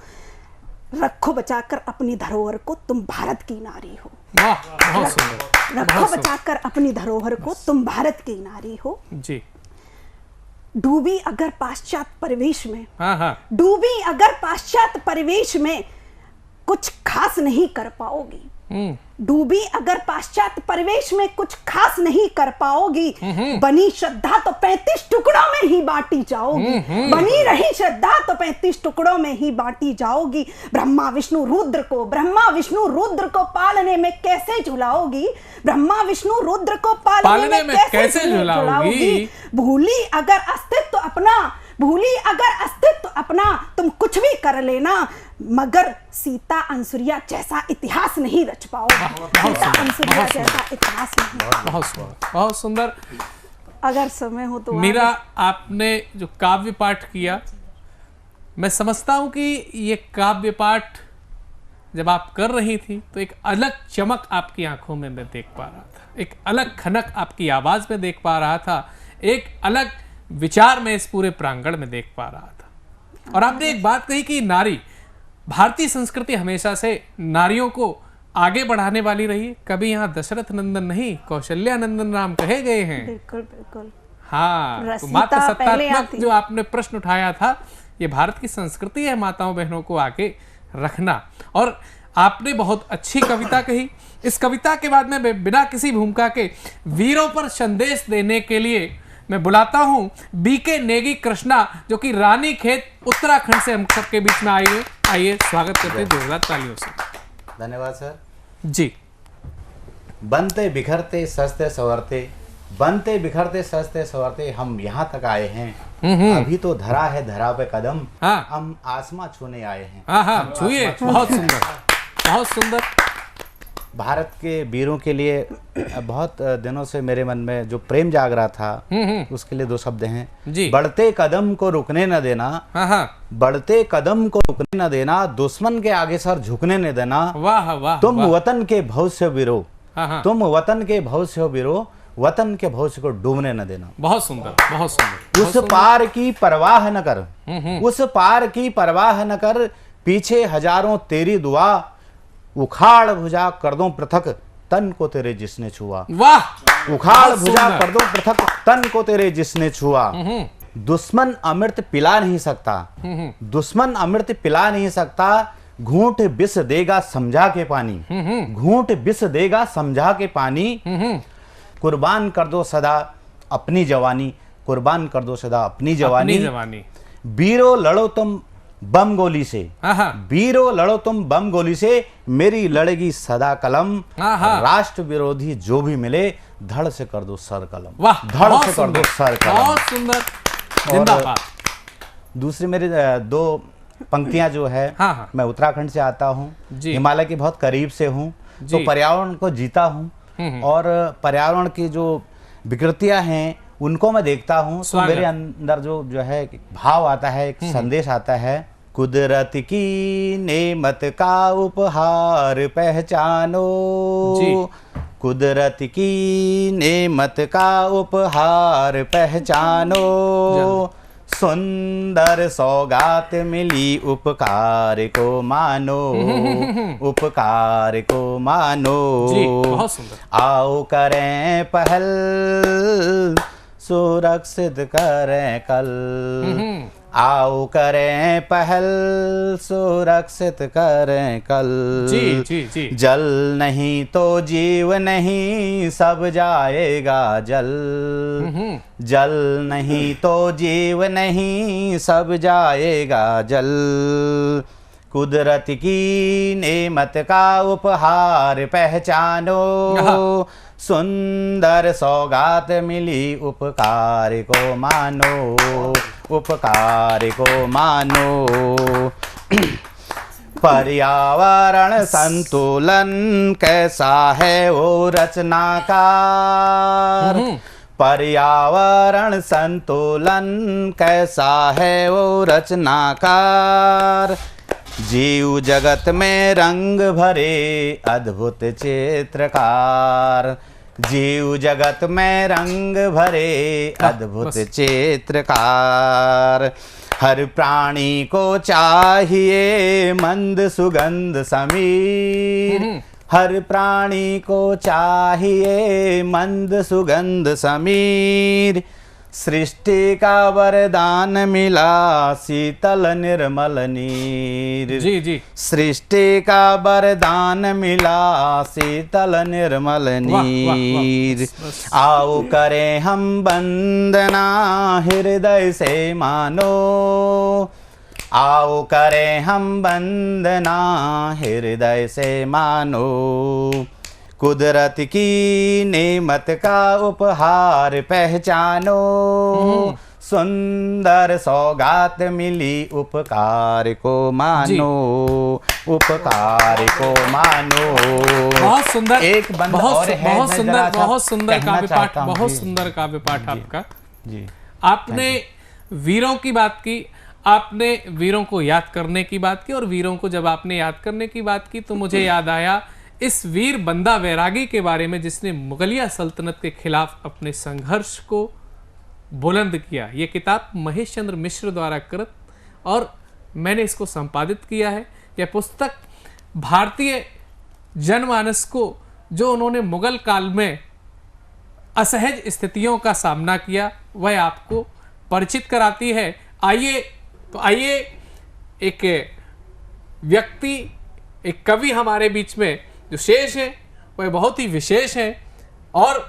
[SPEAKER 14] रखो बचाकर अपनी धरोहर को, तुम भारत की नारी हो।
[SPEAKER 13] वाह, बहुत सुंदर।
[SPEAKER 14] रखो बचाकर अपनी धरोहर को, तुम भारत की नारी हो।
[SPEAKER 13] जी।
[SPEAKER 14] डूबी अगर पाश्चात्य परिवेश में,
[SPEAKER 13] हाँ।
[SPEAKER 14] डूबी अगर पाश्चात्य परिवेश में, कुछ खास नहीं कर पाओगी। डूबी अगर पाश्चात्य परिवेश में, कुछ खास नहीं कर पाओगी। बनी श्रद्धा तो 35 टुकड़ों में ही बांटी जाओगी। बनी रही श्रद्धा तो 35 टुकड़ों में ही बांटी जाओगी। ब्रह्मा विष्णु रुद्र को पालने में कैसे झुलाओगी। ब्रह्मा विष्णु रुद्र को पालने में कैसे झुलाओगी। भूली अगर अस्तित्व अपना, तुम कुछ भी कर लेना, मगर सीता अंसुरिया जैसा इतिहास नहीं रच पाओगे। सीता अंसुरिया जैसा इतिहास नहीं।
[SPEAKER 13] बहुत सुंदर।
[SPEAKER 14] अगर समय हो तो
[SPEAKER 13] मीरा, आपने जो काव्य पाठ किया, मैं समझता हूं कि ये काव्य पाठ जब आप कर रही थी तो एक अलग चमक आपकी आंखों में मैं देख पा रहा था, एक अलग खनक आपकी आवाज में देख पा रहा था, एक अलग विचार में इस पूरे प्रांगण में देख पा रहा था। और आपने एक बात कही कि नारी, भारतीय संस्कृति हमेशा से नारियों को आगे बढ़ाने वाली रही है। कभी यहाँ दशरथ नंदन नहीं कौशल्या नंदन राम कहे गए हैं।
[SPEAKER 14] बिल्कुल बिल्कुल।
[SPEAKER 13] हाँ, तो माता सत्तात्मक जो आपने प्रश्न उठाया था, ये भारत की संस्कृति है माताओं बहनों को आगे रखना। और आपने बहुत अच्छी कविता कही। इस कविता के बाद में बिना किसी भूमिका के वीरों पर संदेश देने के लिए मैं बुलाता हूं बीके नेगी कृष्णा, जो कि रानीखेत उत्तराखंड से हम सबके बीच में आई है। आइए स्वागत करते हैं जोरदार तालियों से।
[SPEAKER 18] धन्यवाद सर
[SPEAKER 13] जी।
[SPEAKER 18] बनते बिखरते सजते संवरते, बनते बिखरते सजते संवरते हम यहाँ तक आए हैं। अभी तो धरा है धरा पे कदम, हम आसमां छूने आए हैं।
[SPEAKER 13] हाँ, छूइए। बहुत सुंदर, बहुत सुंदर।
[SPEAKER 18] भारत के वीरों के लिए बहुत दिनों से मेरे मन में जो प्रेम जाग रहा था, उसके लिए दो शब्द हैं
[SPEAKER 13] जी।
[SPEAKER 18] बढ़ते कदम को रुकने न देना, बढ़ते कदम को रुकने न देना, दुश्मन के आगे सर झुकने न देना।
[SPEAKER 13] वाह वाह।
[SPEAKER 18] तुम वतन के भविष्य वीरो, तुम वतन के भविष्य वीरो, वतन के भविष्य को डूबने न देना।
[SPEAKER 13] बहुत सुंदर, बहुत सुंदर।
[SPEAKER 18] उस पार की परवाह न कर, उस पार की परवाह न कर, पीछे हजारों तेरी दुआ, उखाड़ भुजा कर दो पृथक तन को तेरे जिसने छुआ।
[SPEAKER 13] वाह।
[SPEAKER 18] उखाड़ भुजा कर दो पृथक तन को तेरे जिसने छुआ। दुश्मन अमृत पिला नहीं सकता, दुश्मन अमृत पिला नहीं सकता, घूंट विष देगा समझा के पानी, घूंट विष देगा समझा के पानी। कुर्बान कर दो सदा अपनी जवानी, कुर्बान कर दो सदा अपनी जवानी। वीरो लड़ो तुम बम गोली से, वीरो लड़ो तुम बम गोली से, मेरी लड़ेगी सदा कलम, राष्ट्र विरोधी जो भी मिले धड़ से कर दो सर कलम।
[SPEAKER 13] वाह,
[SPEAKER 18] धड़ से कर दो सर कलम।
[SPEAKER 13] बहुत सुंदर, जिंदाबाद।
[SPEAKER 18] दूसरी मेरी दो पंक्तियां जो है, मैं उत्तराखंड से आता हूँ, हिमालय के बहुत करीब से हूँ, तो पर्यावरण को जीता हूँ और पर्यावरण की जो विकृतियां हैं उनको मैं देखता हूँ, तो मेरे अंदर जो है भाव आता है, एक संदेश आता है। कुदरत की नेमत का उपहार पहचानो, कुदरत की नेमत का उपहार पहचानो, सुंदर सौगात मिली उपकार को मानो, उपकार को मानो।
[SPEAKER 13] बहुत सुंदर।
[SPEAKER 18] आओ करें पहल सुरक्षित करें कल, आओ करें पहल सुरक्षित करें कल।
[SPEAKER 13] जी।
[SPEAKER 18] जल नहीं तो जीव नहीं सब जाएगा जल, जल नहीं तो जीव नहीं सब जाएगा जल। कुदरत की नेमत का उपहार पहचानो, सुंदर सौगात मिली उपकार को मानो, उपकार को मानो। पर्यावरण संतुलन कैसा है वो रचनाकार, पर्यावरण संतुलन कैसा है वो रचनाकार। जीव जगत में रंग भरे अद्भुत चित्रकार, जीव जगत में रंग भरे अद्भुत चित्रकार। हर प्राणी को चाहिए मंद सुगंध समीर, हर प्राणी को चाहिए मंद सुगंध समीर। सृष्टि का वरदान मिला शीतल निर्मल नीर,
[SPEAKER 13] जी।
[SPEAKER 18] सृष्टि का वरदान मिला शीतल निर्मल नीर। आओ करें हम वंदना हृदय से मानो, आओ करें हम वंदना हृदय से मानो। कुदरत की नेमत का उपहार पहचानो, सुंदर सौगात मिली उपकार को मानो, उपकार को मानो।
[SPEAKER 13] बहुत सुंदर,
[SPEAKER 18] एक बंद और है,
[SPEAKER 13] बहुत सुंदर, बहुत सुंदर काव्य पाठ, बहुत सुंदर काव्य पाठ आपका।
[SPEAKER 18] जी,
[SPEAKER 13] आपने वीरों की बात की, आपने वीरों को याद करने की बात की, और वीरों को जब आपने याद करने की बात की तो मुझे याद आया इस वीर बंदा वैरागी के बारे में जिसने मुगलिया सल्तनत के खिलाफ अपने संघर्ष को बुलंद किया। ये किताब महेश चंद्र मिश्र द्वारा कृत, और मैंने इसको संपादित किया है। यह पुस्तक भारतीय जनमानस को जो उन्होंने मुगल काल में असहज स्थितियों का सामना किया वह आपको परिचित कराती है। आइए एक व्यक्ति, एक कवि हमारे बीच में जो शेष है वह बहुत ही विशेष है और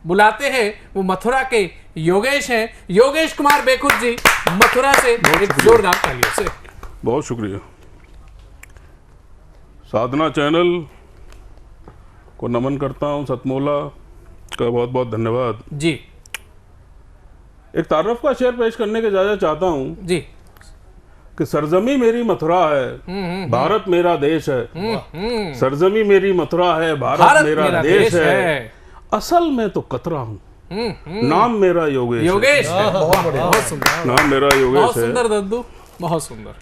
[SPEAKER 13] बुलाते हैं वो मथुरा के योगेश हैं, योगेश कुमार बेखुद जी मथुरा से। एक जोरदार तालियों से
[SPEAKER 19] बहुत शुक्रिया। साधना चैनल को नमन करता हूं, सतमोला का बहुत बहुत धन्यवाद
[SPEAKER 13] जी।
[SPEAKER 19] एक तारुफ का शेर पेश करने की इजाजत चाहता हूं
[SPEAKER 13] जी
[SPEAKER 19] कि सरजमी मेरी मथुरा है, भारत मेरा देश है। सरजमी मेरी मथुरा है, भारत मेरा देश है। असल में तो कतरा हूँ, नाम मेरा योगेश
[SPEAKER 13] योगेश है।
[SPEAKER 19] बहुत बढ़िया, बहुत सुंदर नाम मेरा योगेश है।
[SPEAKER 13] बहुत सुंदर दद्दू, बहुत सुंदर।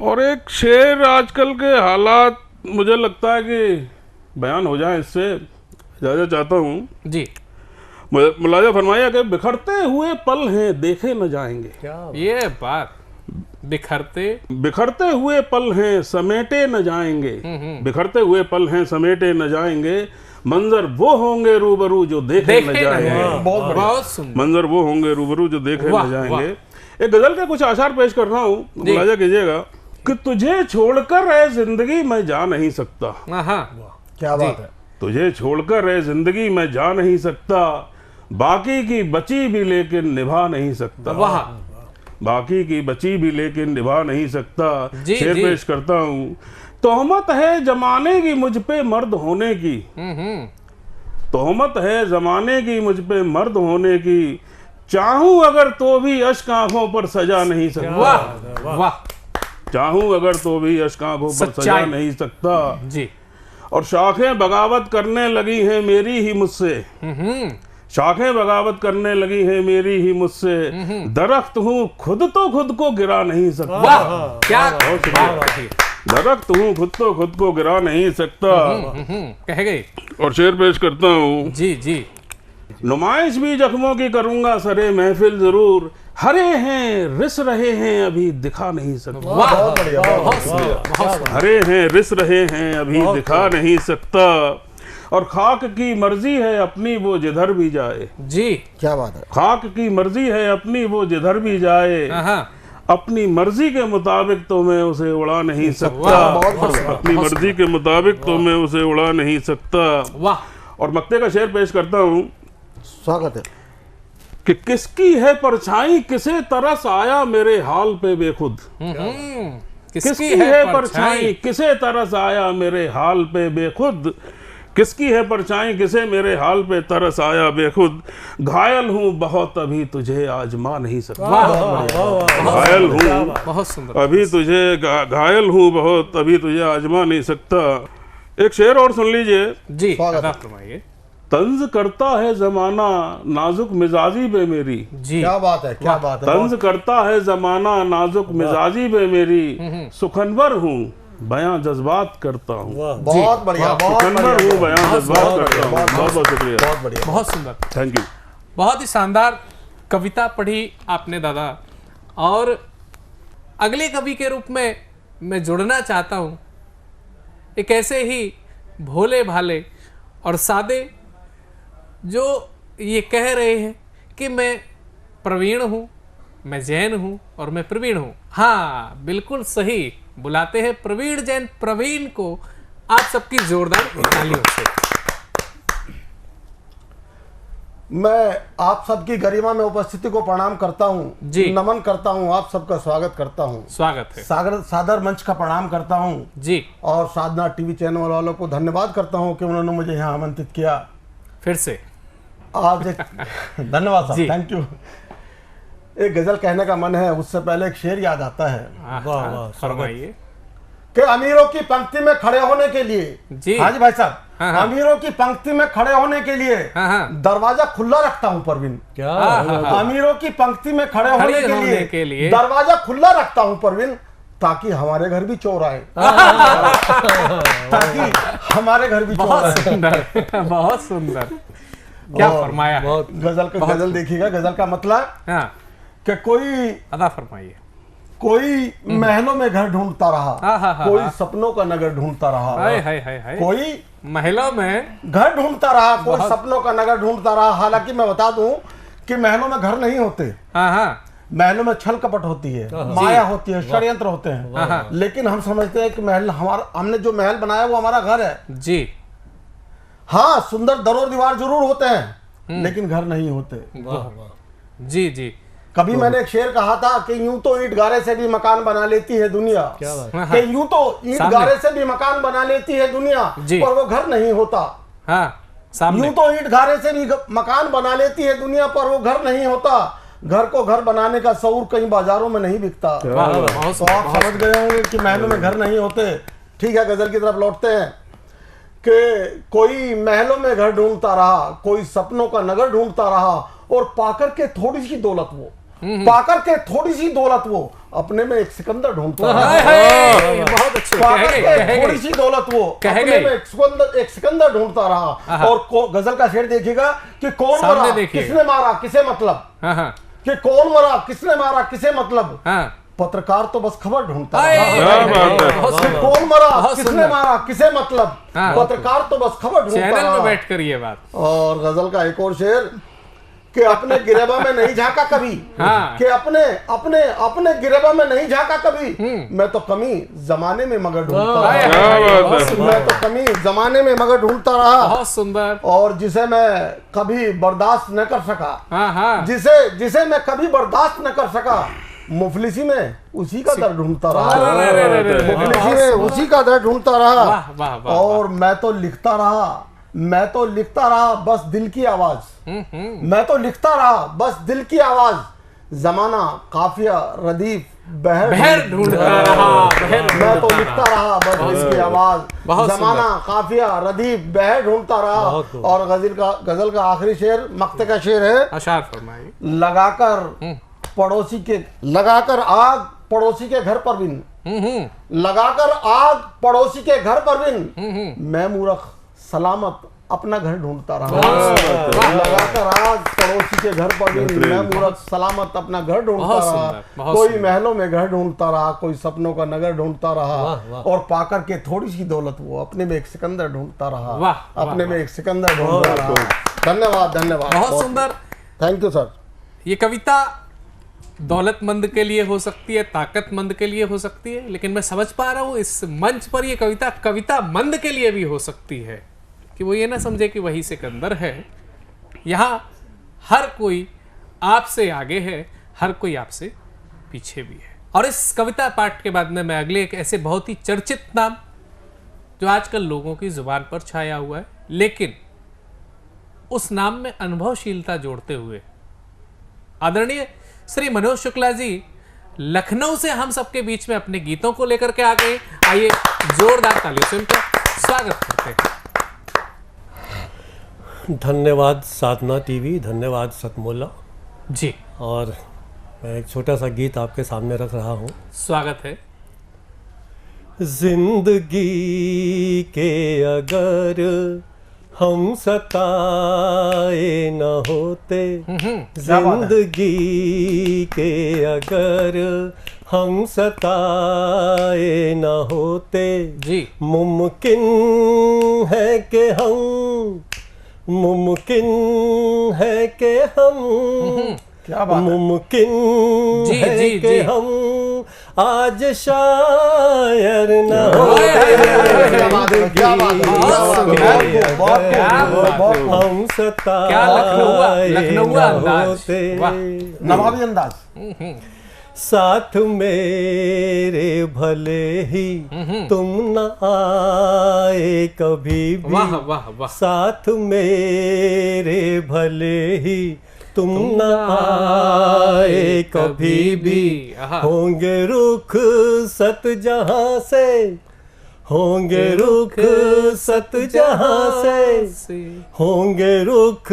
[SPEAKER 19] और एक शेर आजकल के हालात मुझे लगता है कि बयान हो जाए, इससे इजाजत चाहता हूँ
[SPEAKER 13] जी।
[SPEAKER 19] मुलाजा फरमाया कि बिखरते हुए पल हैं देखे न जाएंगे।
[SPEAKER 13] ये बात,
[SPEAKER 19] बिखरते हुए पल हैं समेटे न जाएंगे, बिखरते हुए पल हैं समेटे न जाएंगे, मंजर वो होंगे रूबरू जो देखे न जाएंगे।
[SPEAKER 13] बहुत सुंदर।
[SPEAKER 19] मंजर वो होंगे रूबरू जो देखे न जाएंगे। एक गजल के कुछ आशार पेश कर रहा हूँ, मुलाजा कीजिएगा कि तुझे छोड़कर है जिंदगी मैं जा नहीं सकता।
[SPEAKER 3] क्या बात है।
[SPEAKER 19] तुझे छोड़कर है जिंदगी मैं जा नहीं सकता, बाकी की बची भी लेकिन निभा नहीं सकता। बाकी की बची भी लेकिन निभा नहीं सकता। शेर पेश करता हूँ। तोहमत है जमाने की मुझ पे मर्द होने की, तोहमत है जमाने की मुझ पे मर्द होने की, चाहूं अगर तो भी अश्क आंखों पर सजा नहीं सकता। चाहूं अगर तो भी अश्क आंखों पर सजा नहीं सकता
[SPEAKER 13] जी।
[SPEAKER 19] और शाखें बगावत करने लगी हैं मेरी ही मुझसे, शाखें बगावत करने लगी हैं मेरी ही मुझसे, दरख्त हूँ खुद तो खुद को गिरा नहीं सकता।
[SPEAKER 13] क्या
[SPEAKER 19] दरख्त हूँ खुद तो खुद को गिरा नहीं सकता।
[SPEAKER 13] कह गए।
[SPEAKER 19] और शेर पेश करता हूँ
[SPEAKER 13] जी जी।
[SPEAKER 19] नुमाइश भी जख्मों की करूंगा सरे महफिल जरूर, हरे हैं रिस रहे हैं अभी दिखा नहीं सकता।
[SPEAKER 3] बहुत बढ़िया।
[SPEAKER 19] हरे हैं रिस रहे हैं अभी दिखा नहीं सकता, और खाक की मर्जी है अपनी वो जिधर भी जाए।
[SPEAKER 13] जी
[SPEAKER 3] क्या बात है।
[SPEAKER 19] खाक की मर्जी है अपनी वो जिधर भी जाए, अपनी मर्जी के मुताबिक तो मैं उसे उड़ा नहीं सकता। अपनी मर्जी के मुताबिक तो मैं उसे उड़ा नहीं सकता। और मक्ते का शेर पेश करता हूँ।
[SPEAKER 3] स्वागत है।
[SPEAKER 19] कि किसकी है परछाई किसे तरस आया मेरे हाल पे बेखुद। किसकी है परछाई किसे तरस आया मेरे हाल पे बेखुद, किसकी है परछाई किसे मेरे हाल पे तरस आया बेखुद, घायल हूँ बहुत अभी तुझे आजमा नहीं सकता। घायल हूँ
[SPEAKER 13] बहुत सुंदर।
[SPEAKER 19] अभी तुझे घायल हूँ बहुत अभी तुझे आजमा नहीं सकता। एक शेर और सुन लीजिए
[SPEAKER 13] जी।
[SPEAKER 19] तंज करता है जमाना नाजुक मिजाजी पे मेरी।
[SPEAKER 13] जी
[SPEAKER 3] क्या बात है, क्या बात है।
[SPEAKER 19] तंज करता है जमाना नाजुक मिजाजी पे मेरी, सुखनवर हूँ बयां जज्बात करता हूँ।
[SPEAKER 3] बहुत बढ़िया।
[SPEAKER 19] सुखनवर हूँ बयां जज्बात करता हूँ। बहुत बहुत शुक्रिया।
[SPEAKER 3] बहुत बढ़िया।
[SPEAKER 13] बहुत सुंदर।
[SPEAKER 19] Thank you.
[SPEAKER 13] बहुत ही शानदार कविता पढ़ी आपने दादा। और अगले कवि के रूप में मैं जुड़ना चाहता हूँ एक ऐसे ही भोले भाले और सादे जो ये कह रहे हैं कि मैं प्रवीण हूँ, मैं जैन हूँ और मैं प्रवीण हूँ। हाँ बिल्कुल सही, बुलाते हैं प्रवीण जैन प्रवीण को आप सबकी जोरदार तालियों से।
[SPEAKER 3] मैं आप सबकी गरिमा में उपस्थिति को प्रणाम करता हूँ जी, नमन करता हूँ, आप सबका स्वागत करता हूँ।
[SPEAKER 13] स्वागत है।
[SPEAKER 3] सादर मंच का प्रणाम करता हूँ
[SPEAKER 13] जी।
[SPEAKER 3] और साधना टीवी चैनल वालों को धन्यवाद करता हूँ कि उन्होंने मुझे यहाँ आमंत्रित किया।
[SPEAKER 13] फिर से
[SPEAKER 3] आज एक धन्यवाद साहब, थैंक यू। एक गजल कहने का मन है, उससे पहले एक शेर याद आता है।
[SPEAKER 13] फरमाइए।
[SPEAKER 3] कि अमीरों की पंक्ति में खड़े होने के लिए
[SPEAKER 13] जी।
[SPEAKER 3] हाँ जी भाई साहब, अमीरों की पंक्ति में खड़े होने के लिए दरवाजा खुला रखता हूँ परवीन।
[SPEAKER 13] क्या?
[SPEAKER 3] अमीरों की पंक्ति में खड़े होने के लिए दरवाजा खुला रखता हूँ परवीन, ताकि हमारे घर भी चोर आए। ताकि हमारे घर भी चोर आए।
[SPEAKER 13] बहुत सुंदर। क्या फरमाया।
[SPEAKER 3] गजल देखिएगा। गजल का मतलब कि कोई
[SPEAKER 13] अदा फरमाइए।
[SPEAKER 20] कोई महलों में घर ढूंढता रहा, कोई सपनों का नगर ढूंढता रहा, कोई
[SPEAKER 13] महलों में
[SPEAKER 20] घर ढूंढता रहा, कोई सपनों का नगर ढूंढता रहा। हालांकि मैं बता दूं कि महलों में घर नहीं होते, महलों में छल कपट होती है, माया होती है, षड्यंत्र होते हैं। लेकिन हम समझते हैं कि महल हमारा, हमने जो महल बनाया वो हमारा घर है
[SPEAKER 13] जी।
[SPEAKER 20] हाँ, सुंदर दरों दीवार जरूर होते हैं लेकिन घर नहीं होते।
[SPEAKER 13] जी जी।
[SPEAKER 20] कभी मैंने एक शेर कहा था कि यूं तो ईंट गारे से भी मकान बना लेती है दुनिया, कि यूं तो ईंट गारे से भी मकान बना लेती है दुनिया, पर वो घर नहीं होता। यूं तो ईंट गारे से भी मकान बना लेती है दुनिया, पर वो घर नहीं होता। घर को घर बनाने का शऊर कहीं बाजारों में नहीं बिकता। तो आप समझ गए होंगे कि महलों में घर नहीं होते। ठीक है, गजल की तरफ लौटते हैं कि कोई महलों में घर ढूंढता रहा, कोई सपनों का नगर ढूंढता रहा, और पाकर के थोड़ी सी दौलत वो, पाकर के थोड़ी सी दौलत वो अपने में एक सिकंदर ढूंढता रहा।
[SPEAKER 13] बहुत अच्छे,
[SPEAKER 20] पाकर के थोड़ी सी दौलत वो अपने में एक सिकंदर ढूंढता रहा। और गजल का शेर देखिएगा कि कौन मरा किसने मारा किसे मतलब, कि कौन मरा किसने मारा किसे मतलब, पत्रकार तो बस खबर ढूंढता रहा। कौन मरा किसने मारा किसे मतलब, पत्रकार तो बस खबर ढूंढता रहा।
[SPEAKER 13] बैठ कर ये बात।
[SPEAKER 20] और गजल का एक और शेर कि अपने गिरेबा में नहीं झांका कभी, कि अपने गिरेबा में नहीं झांका कभी, मैं तो कमी जमाने में मगर ढूंढता रहा, मैं तो कमी जमाने में मगर ढूंढता रहा।
[SPEAKER 13] बहुत सुंदर।
[SPEAKER 20] और जिसे मैं कभी बर्दाश्त न कर सका, जिसे मैं कभी बर्दाश्त न कर सका, मुफलिसी में उसी का दर ढूंढता रहा, मुफलिसी में उसी का दर ढूंढता रहा। और मैं तो लिखता रहा, मैं तो लिखता रहा बस दिल की आवाज, मैं तो लिखता रहा बस दिल की आवाज, जमाना काफिया रदीफ बहर ढूंढता रहा, मैं तो लिखता रहा बस दिल की आवाज, जमाना काफिया रदीफ बहर ढूंढता रहा। और गजल का आखिरी शेर मक्ते का शेर है,
[SPEAKER 13] अशार फरमाइए।
[SPEAKER 20] लगाकर आग पड़ोसी के घर पर बिन, लगाकर आग पड़ोसी के घर पर बिन, मैं मूर्ख सलामत अपना घर ढूंढता रहा। लगाकर आग पड़ोसी के घर पर बिन, मैं मूर्ख सलामत अपना घर ढूंढता रहा। कोई महलों में घर ढूंढता रहा, कोई सपनों का नगर ढूंढता रहा, और पाकर के थोड़ी सी दौलत वो अपने में एक सिकंदर ढूंढता रहा, अपने में एक सिकंदर ढूंढता रहा। धन्यवाद धन्यवाद,
[SPEAKER 13] बहुत सुंदर,
[SPEAKER 20] थैंक यू सर।
[SPEAKER 13] ये कविता दौलतमंद के लिए हो सकती है, ताकतमंद के लिए हो सकती है, लेकिन मैं समझ पा रहा हूं इस मंच पर ये कविता मंद के लिए भी हो सकती है, कि वो ये ना समझे कि वही सिकंदर है। यहाँ हर कोई आपसे आगे है, हर कोई आपसे पीछे भी है। और इस कविता पाठ के बाद में मैं अगले एक ऐसे बहुत ही चर्चित नाम जो आजकल लोगों की जुबान पर छाया हुआ है, लेकिन उस नाम में अनुभवशीलता जोड़ते हुए आदरणीय श्री मनोज शुक्ला जी लखनऊ से हम सबके बीच में अपने गीतों को लेकर के आ गए। आइए जोरदार तालियों से उनका स्वागत करते हैं।
[SPEAKER 21] धन्यवाद साधना टीवी, धन्यवाद सतमोला
[SPEAKER 13] जी।
[SPEAKER 21] और मैं एक छोटा सा गीत आपके सामने रख रहा हूँ।
[SPEAKER 13] स्वागत है।
[SPEAKER 21] जिंदगी के अगर हम सताए न होते, जिंदगी के अगर हम सताए न होते, मुमकिन है कि हम, मुमकिन है कि हम, मुमकिन है कि हम आज शायर न होते, हम सताए न होते।
[SPEAKER 20] नवाबी अंदाज।
[SPEAKER 21] साथ मेरे भले ही तुम न आए कभी भी,
[SPEAKER 13] वाह वाह वाह।
[SPEAKER 21] साथ मेरे भले ही तुम न आए कभी भी, होंगे रुख सत जहां से, होंगे रुख सत जहां से, होंगे रुख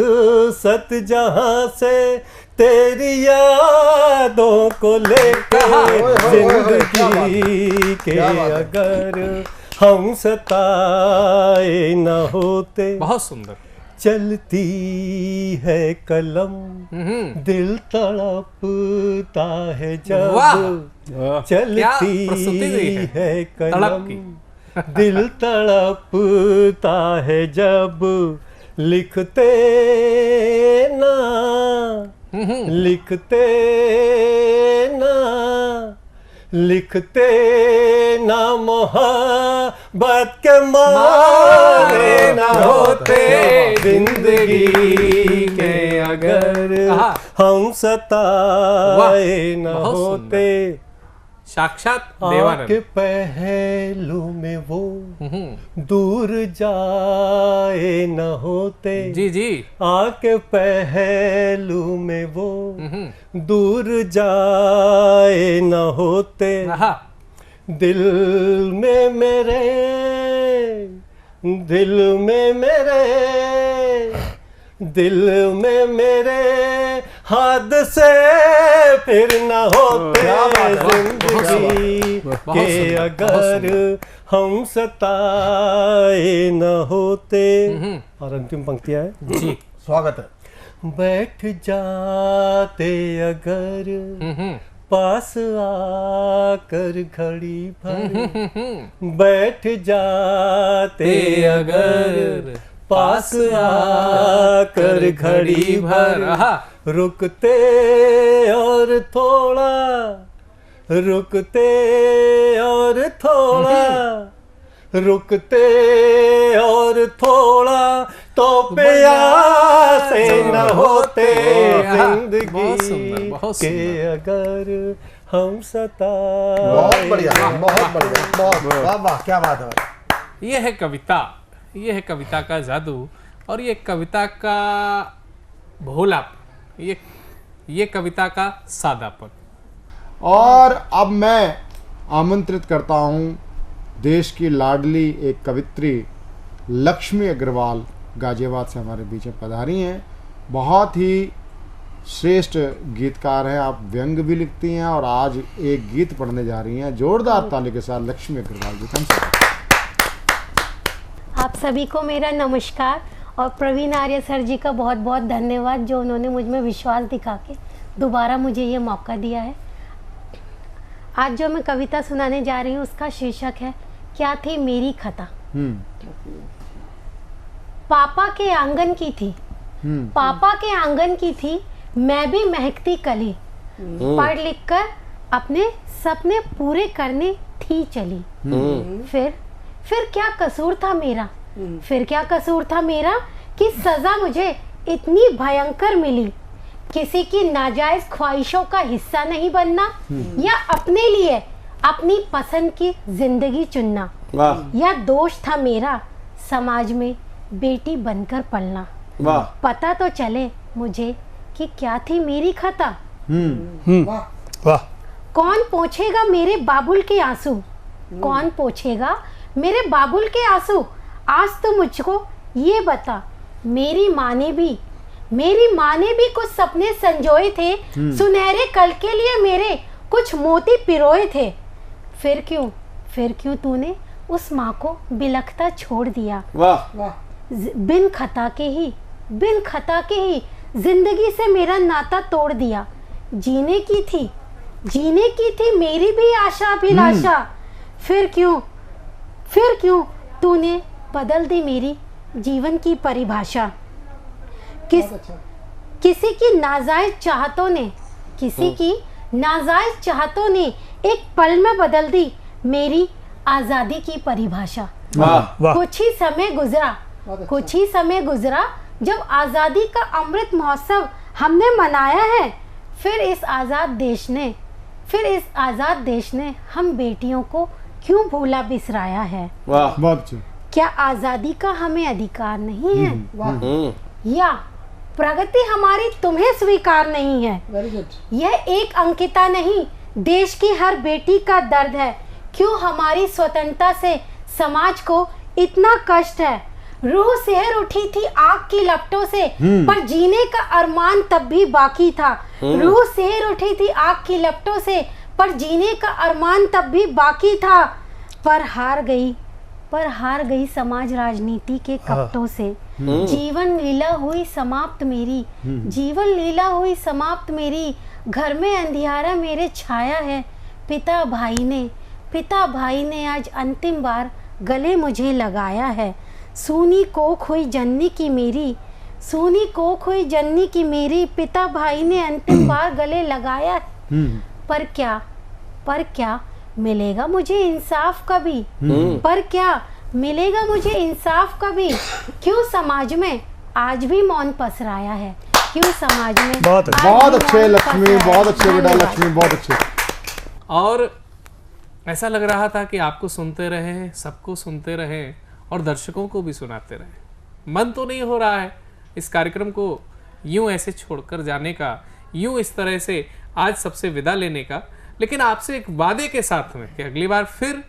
[SPEAKER 21] सत जहां से, तेरी यादों को लेकर जिंदगी के अगर हम सताए न होते।
[SPEAKER 13] बहुत सुंदर।
[SPEAKER 21] चलती है कलम दिल तड़पता है जब चलती है कलम दिल तड़पता है जब लिखते ना मोहब्बत के मारे ना होते जिंदगी के अगर हम सताए ना होते
[SPEAKER 13] साक्षात देवानंद
[SPEAKER 21] के पहलू में वो दूर जाए न होते
[SPEAKER 13] जी जी
[SPEAKER 21] आके पहलू में वो दूर जाए न होते दिल में मेरे हाथ से फिर न होते जिंदगी के अगर हम सताए न होते। और अंतिम पंक्तियां है
[SPEAKER 13] जी
[SPEAKER 21] स्वागत है। बैठ जाते अगर पास आकर घड़ी भर बैठ जाते अगर पास आकर घड़ी भर रुकते और थोड़ा तो प्यासे न होते जिंदगी के अगर हम सताए।
[SPEAKER 4] बहुत बढ़िया बहुत वाह वाह क्या बात है।
[SPEAKER 13] ये है कविता, ये है कविता का जादू और ये कविता का भोलापन, ये कविता का सादापन।
[SPEAKER 9] और अब मैं आमंत्रित करता हूं देश की लाडली एक कवित्री लक्ष्मी अग्रवाल गाजियाबाद से हमारे बीच में पधारी हैं। बहुत ही श्रेष्ठ गीतकार हैं, आप व्यंग भी लिखती हैं और आज एक गीत पढ़ने जा रही हैं। जोरदार ताली के साथ लक्ष्मी अग्रवाल जी थैंक यू।
[SPEAKER 1] आप सभी को मेरा नमस्कार और प्रवीण आर्य सर जी का बहुत बहुत धन्यवाद जो उन्होंने मुझ में विश्वास दिखा के दोबारा मुझे ये मौका दिया है। आज जो मैं कविता सुनाने जा रही हूँ उसका शीर्षक है क्या थी मेरी खता। पापा के आंगन की थी, पापा के आंगन की थी मैं भी महकती कली, पढ़ लिख कर अपने सपने पूरे करने थी चली। फिर क्या कसूर था मेरा, फिर क्या कसूर था मेरा कि सजा मुझे इतनी भयंकर मिली। किसी की नाजायज ख्वाहिशों का हिस्सा नहीं बनना या अपने लिए अपनी पसंद की जिंदगी चुनना, या दोष था मेरा समाज में बेटी बनकर पलना। पता तो चले मुझे कि क्या थी मेरी खता। कौन पोंछेगा मेरे बाबुल के आंसू, कौन पोंछेगा मेरे बाबुल के आंसू। आज तो मुझको ये बता मेरी माँ ने भी कुछ सपने संजोए थे, सुनहरे कल के लिए मेरे कुछ मोती पिरोए थे। फिर क्यों तूने उस माँ को बिलखता छोड़ दिया। बिन खता के ही जिंदगी से मेरा नाता तोड़ दिया। जीने की थी मेरी भी आशा अभिलाषा। फिर क्यों तूने बदल दी मेरी जीवन की परिभाषा। किसी की नाजायज चाहतों ने एक पल में बदल दी मेरी आजादी की परिभाषा। कुछ ही समय गुजरा जब आजादी का अमृत महोत्सव हमने मनाया है। फिर इस आजाद देश ने हम बेटियों को क्यों भूला बिसराया है। क्या आजादी का हमें अधिकार नहीं है, या प्रगति हमारी तुम्हें स्वीकार नहीं है। यह एक अंकिता नहीं देश की हर बेटी का दर्द है। क्यों हमारी स्वतंत्रता से समाज को इतना कष्ट है। रूह सिहर उठी थी आग की लपटों से, पर जीने का अरमान तब भी बाकी था। रूह सिहर उठी थी आग की लपटों से, पर जीने का अरमान तब भी बाकी था। पर हार गई समाज राजनीति के कपटों से। जीवन लीला हुई समाप्त मेरी, जीवन लीला हुई समाप्त मेरी, घर में अंधियारा मेरे छाया है। पिता भाई ने आज अंतिम बार गले मुझे लगाया है। सूनी कोख हुई जन्नी की मेरी, सूनी कोख हुई जन्नी की मेरी, पिता भाई ने अंतिम बार गले लगाया है। पर क्या मिलेगा मुझे इंसाफ कभी, पर क्या मिलेगा मुझे इंसाफ कभी? क्यों समाज में आज भी मौन पसराया है, क्यों समाज में
[SPEAKER 9] बहुत अच्छे लक्ष्मी, बहुत अच्छे बेटा लक्ष्मी, बहुत अच्छे।
[SPEAKER 13] और ऐसा लग रहा था कि आपको सुनते रहे, सबको सुनते रहे और दर्शकों को भी सुनाते रहे। मन तो नहीं हो रहा है इस कार्यक्रम को यूं ऐसे छोड़कर जाने का, यूं इस तरह से आज सबसे विदा लेने का, लेकिन आपसे एक वादे के साथ में कि अगली बार फिर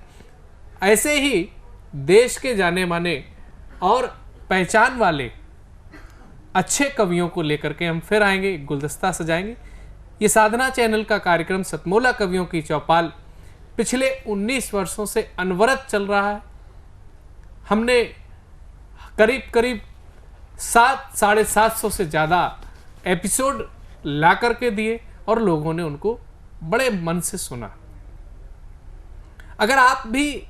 [SPEAKER 13] ऐसे ही देश के जाने माने और पहचान वाले अच्छे कवियों को लेकर के हम फिर आएंगे, गुलदस्ता सजाएंगे। ये साधना चैनल का कार्यक्रम सतमोला कवियों की चौपाल पिछले 19 वर्षों से अनवरत चल रहा है। हमने करीब 700-750 से ज़्यादा एपिसोड ला करके दिए और लोगों ने उनको बड़े मन से सुना। अगर आप भी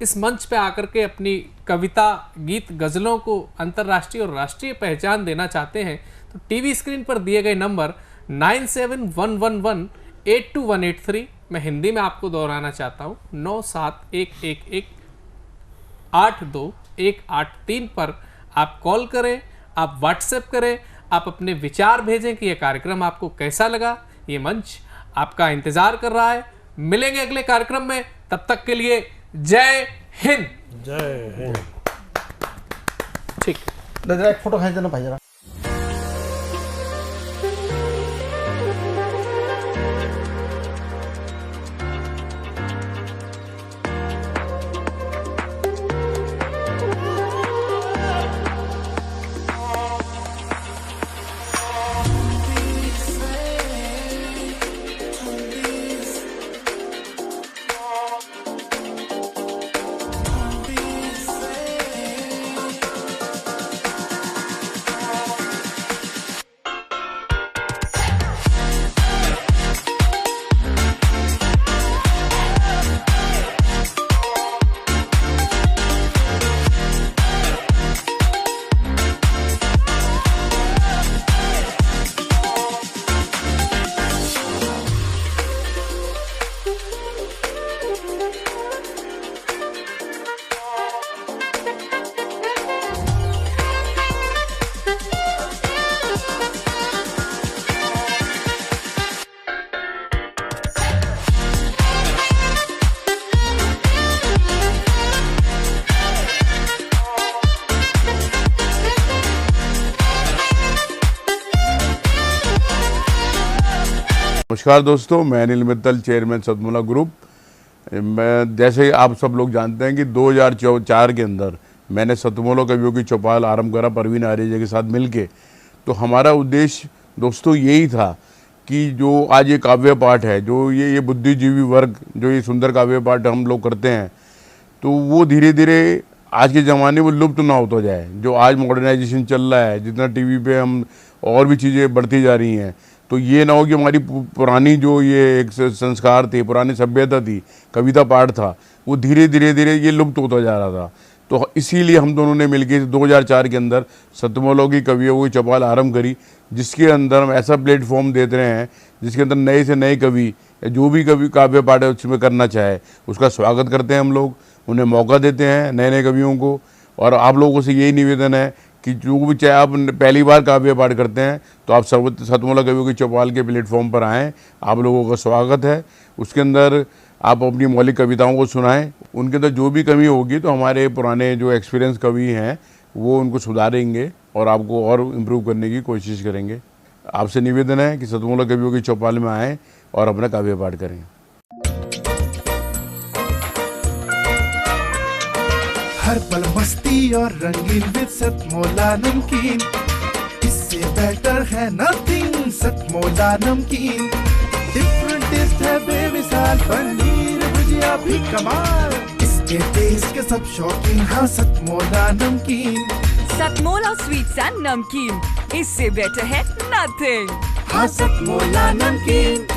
[SPEAKER 13] इस मंच पे आकर के अपनी कविता, गीत, गज़लों को अंतर्राष्ट्रीय और राष्ट्रीय पहचान देना चाहते हैं तो टीवी स्क्रीन पर दिए गए नंबर 9711182183, मैं हिंदी में आपको दोहराना चाहता हूँ, 9711182183 पर आप कॉल करें, आप व्हाट्सएप करें, आप अपने विचार भेजें कि यह कार्यक्रम आपको कैसा लगा। ये मंच आपका इंतजार कर रहा है। मिलेंगे अगले कार्यक्रम में, तब तक के लिए जय हिंद।
[SPEAKER 21] जय हिंद।
[SPEAKER 13] ठीक,
[SPEAKER 20] एक फोटो खींच देना भाई जरा।
[SPEAKER 19] नमस्कार दोस्तों, मैं अनिल मित्तल, चेयरमैन सतमोला ग्रुप। मैं जैसे आप सब लोग जानते हैं कि 2004 के अंदर मैंने सतमोला कवियों की चौपाल आरंभ करा परवीन आर्य के साथ मिलके। तो हमारा उद्देश्य दोस्तों यही था कि जो आज ये काव्य पाठ है, जो ये बुद्धिजीवी वर्ग जो ये सुंदर काव्य पाठ हम लोग करते हैं, तो वो धीरे धीरे आज के ज़माने में लुप्त ना होता जाए। जो आज मॉडर्नाइजेशन चल रहा है, जितना टीवी पे हम और भी चीज़ें बढ़ती जा रही हैं, तो ये ना हो कि हमारी पुरानी जो ये एक संस्कार थे, पुरानी सभ्यता थी, कविता पाठ था, वो धीरे धीरे ये लुप्त होता जा रहा था। तो इसीलिए हम दोनों ने मिलकर 2004 के अंदर सतमोला की कवियों की चौपाल आरंभ करी, जिसके अंदर हम ऐसा प्लेटफॉर्म देते रहे हैं जिसके अंदर नए से नए कवि, जो भी कवि काव्य पाठ उसमें करना चाहे उसका स्वागत करते हैं हम लोग, उन्हें मौका देते हैं नए नए कवियों को। और आप लोगों से यही निवेदन है कि जो भी चाहे आप पहली बार काव्य पाठ करते हैं तो आप सतमोला कवियों की चौपाल के प्लेटफॉर्म पर आएँ, आप लोगों का स्वागत है। उसके अंदर आप अपनी मौलिक कविताओं को सुनाएं, उनके अंदर जो भी कमी होगी तो हमारे पुराने जो एक्सपीरियंस कवि हैं वो उनको सुधारेंगे और आपको और इम्प्रूव करने की कोशिश करेंगे। आपसे निवेदन है कि सतमोला कवियों की चौपाल में आएँ और अपना काव्य पाठ करें।
[SPEAKER 8] हर पल मस्ती और रंगीन विद सतमोला नमकीन, इससे बेटर है नथिंग। सतमोला नमकीन डिफरेंट टेस्ट है बेमिसाल, पनीर भुजिया भी कमाल, इसके टेस्ट के सब शौकीन। हाँ सतमोला नमकीन,
[SPEAKER 5] सतमोला स्वीट्स एंड नमकीन, इससे बेटर है नथिंग।
[SPEAKER 8] हाँ सतमोला नमकीन।